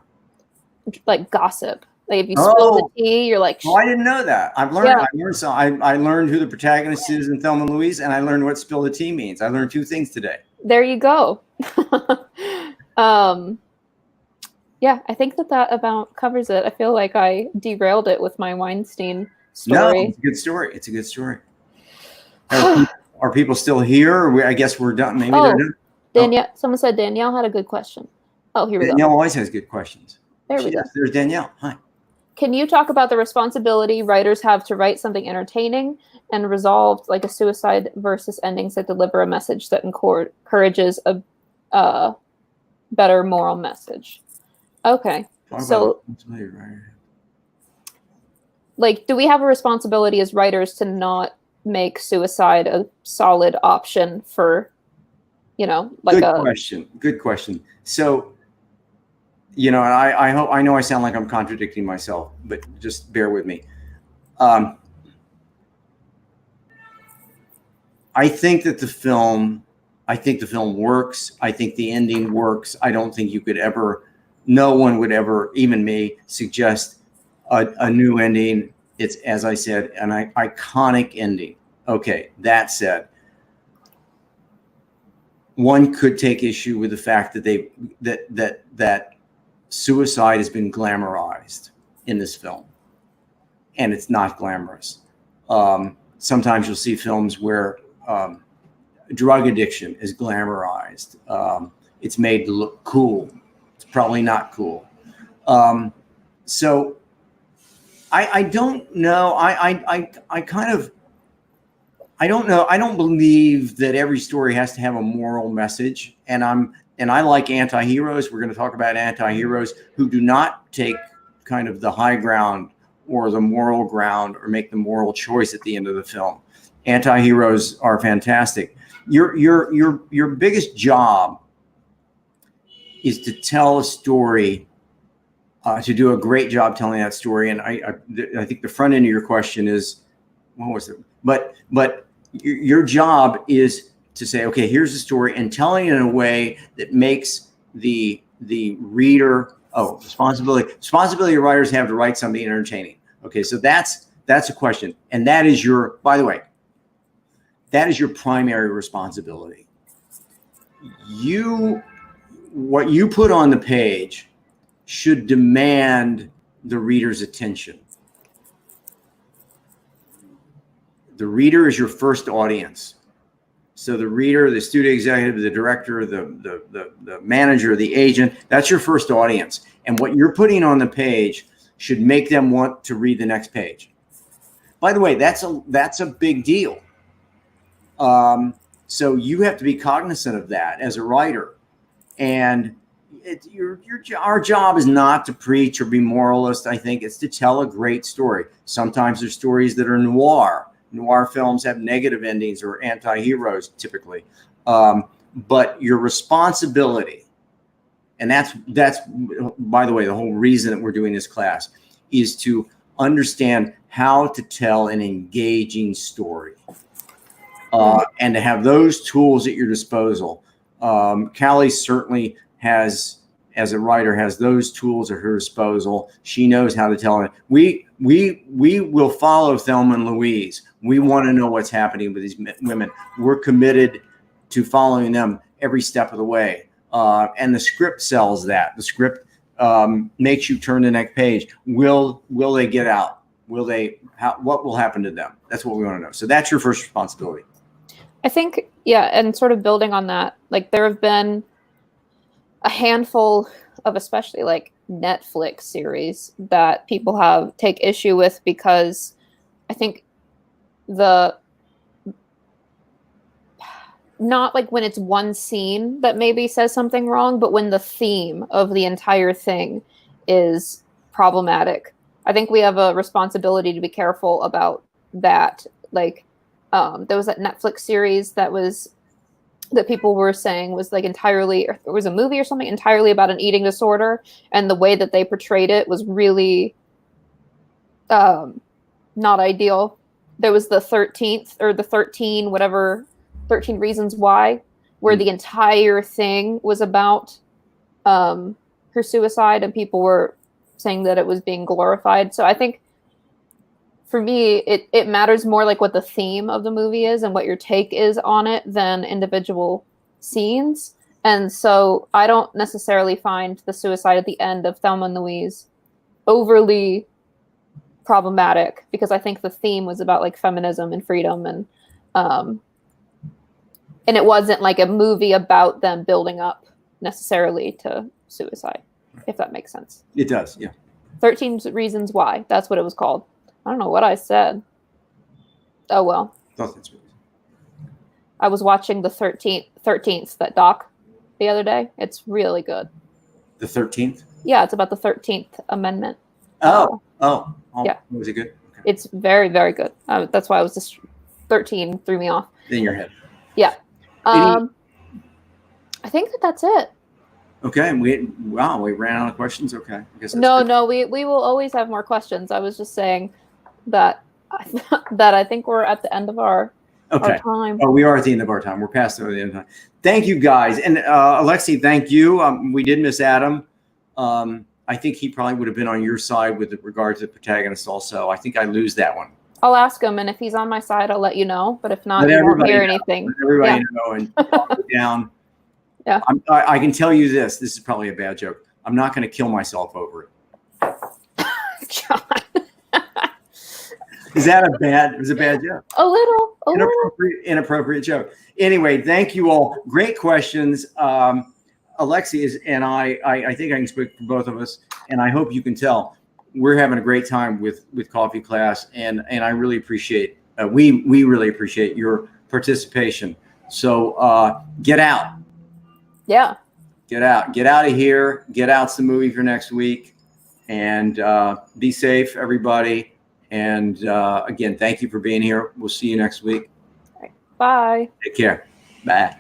Like gossip. Like if you spill the tea, you're like. Oh, I didn't know that. I've learned. Yeah. I learned who the protagonist is in Thelma Louise, and I learned what spill the tea means. I learned 2 things today. There you go. Yeah, I think that about covers it. I feel like I derailed it with my Weinstein story. No, it's a good story. It's a good story. Are people still here? I guess we're done. Maybe they're done. Danielle. Someone said Danielle had a good question. Oh, here we go. Danielle always has good questions. There we go. There's Danielle. Hi. Can you talk about the responsibility writers have to write something entertaining and resolved, like a suicide, versus endings that deliver a message that encourages a better moral message? Okay. So, like, do we have a responsibility as writers to not make suicide a solid option for, like Good question. So, and I know I sound like I'm contradicting myself, but just bear with me. I think the film works. I think the ending works. I don't think no one would ever, even me, suggest a new ending. It's, as I said, an iconic ending. Okay, that said, one could take issue with the fact that that suicide has been glamorized in this film, and it's not glamorous. Sometimes you'll see films where drug addiction is glamorized. It's made to look cool. It's probably not cool. So I don't know. I don't know. I don't believe that every story has to have a moral message. And I like anti-heroes. We're going to talk about anti-heroes who do not take kind of the high ground or the moral ground or make the moral choice at the end of the film. Anti-heroes are fantastic. Your biggest job is to tell a story, to do a great job telling that story. And I think the front end of your question is, what was it? But your job is to say, okay, here's the story, and telling it in a way that makes the reader, responsibility of writers have to write something entertaining. Okay, so that's a question, and that is by the way, that is your primary responsibility. What you put on the page should demand the reader's attention. The reader is your first audience. So the reader, the studio executive, the director, the manager, the agent, that's your first audience. And what you're putting on the page should make them want to read the next page. By the way, that's a big deal. So you have to be cognizant of that as a writer. And our job is not to preach or be moralist. I think it's to tell a great story. Sometimes there's stories that are noir. Noir films have negative endings or anti-heroes typically. But your responsibility, and that's, by the way, the whole reason that we're doing this class, is to understand how to tell an engaging story. And to have those tools at your disposal. Callie certainly has, as a writer, has those tools at her disposal. She knows how to tell it. We will follow Thelma and Louise. We want to know what's happening with these women. We're committed to following them every step of the way. And the script sells that. The script makes you turn the next page. Will they get out? What will happen to them? That's what we want to know. So that's your first responsibility. I think, yeah, and sort of building on that, like there have been a handful of especially like Netflix series that people take issue with, because I think not like when it's one scene that maybe says something wrong, but when the theme of the entire thing is problematic. I think we have a responsibility to be careful about that. Like, there was that Netflix series that people were saying was like entirely, or it was a movie or something entirely about an eating disorder, and the way that they portrayed it was really not ideal. There was the 13th or the 13 Reasons Why, where the entire thing was about her suicide, and people were saying that it was being glorified. So I think for me, it matters more like what the theme of the movie is and what your take is on it than individual scenes. And so I don't necessarily find the suicide at the end of Thelma and Louise overly problematic, because I think the theme was about like feminism and freedom, and it wasn't like a movie about them building up necessarily to suicide, if that makes sense. It does, yeah. 13 Reasons Why, that's what it was called. I don't know what I said. Oh, well. I was watching the 13th, that doc, the other day. It's really good. The 13th? Yeah, it's about the 13th Amendment. Oh, yeah. Was it good? Okay. It's very, very good. That's why I was just 13 threw me off. In your head. Yeah. I think that's it. Okay, we ran out of questions. Okay, I guess no, we will always have more questions. I was just saying that I think we're at the end of our time. Oh, we are at the end of our time. We're past the end of time. Thank you, guys, and Alexie, thank you. We did miss Adam. I think he probably would have been on your side with regard to the protagonist. Also, I think I lose that one. I'll ask him, and if he's on my side, I'll let you know. But if not, you won't hear anything. Let everybody know and talk it down. Yeah. I can tell you this. This is probably a bad joke. I'm not going to kill myself over it. John. Is that it was a bad joke? A little. Inappropriate joke. Anyway, thank you all. Great questions. Alexie and I think I can speak for both of us, and I hope you can tell we're having a great time with Coffee Class, and I really appreciate, we really appreciate your participation. So get out. Yeah. Get out of here. Get out's the movie for next week. And be safe, everybody. And again, thank you for being here. We'll see you next week. Bye. Take care. Bye.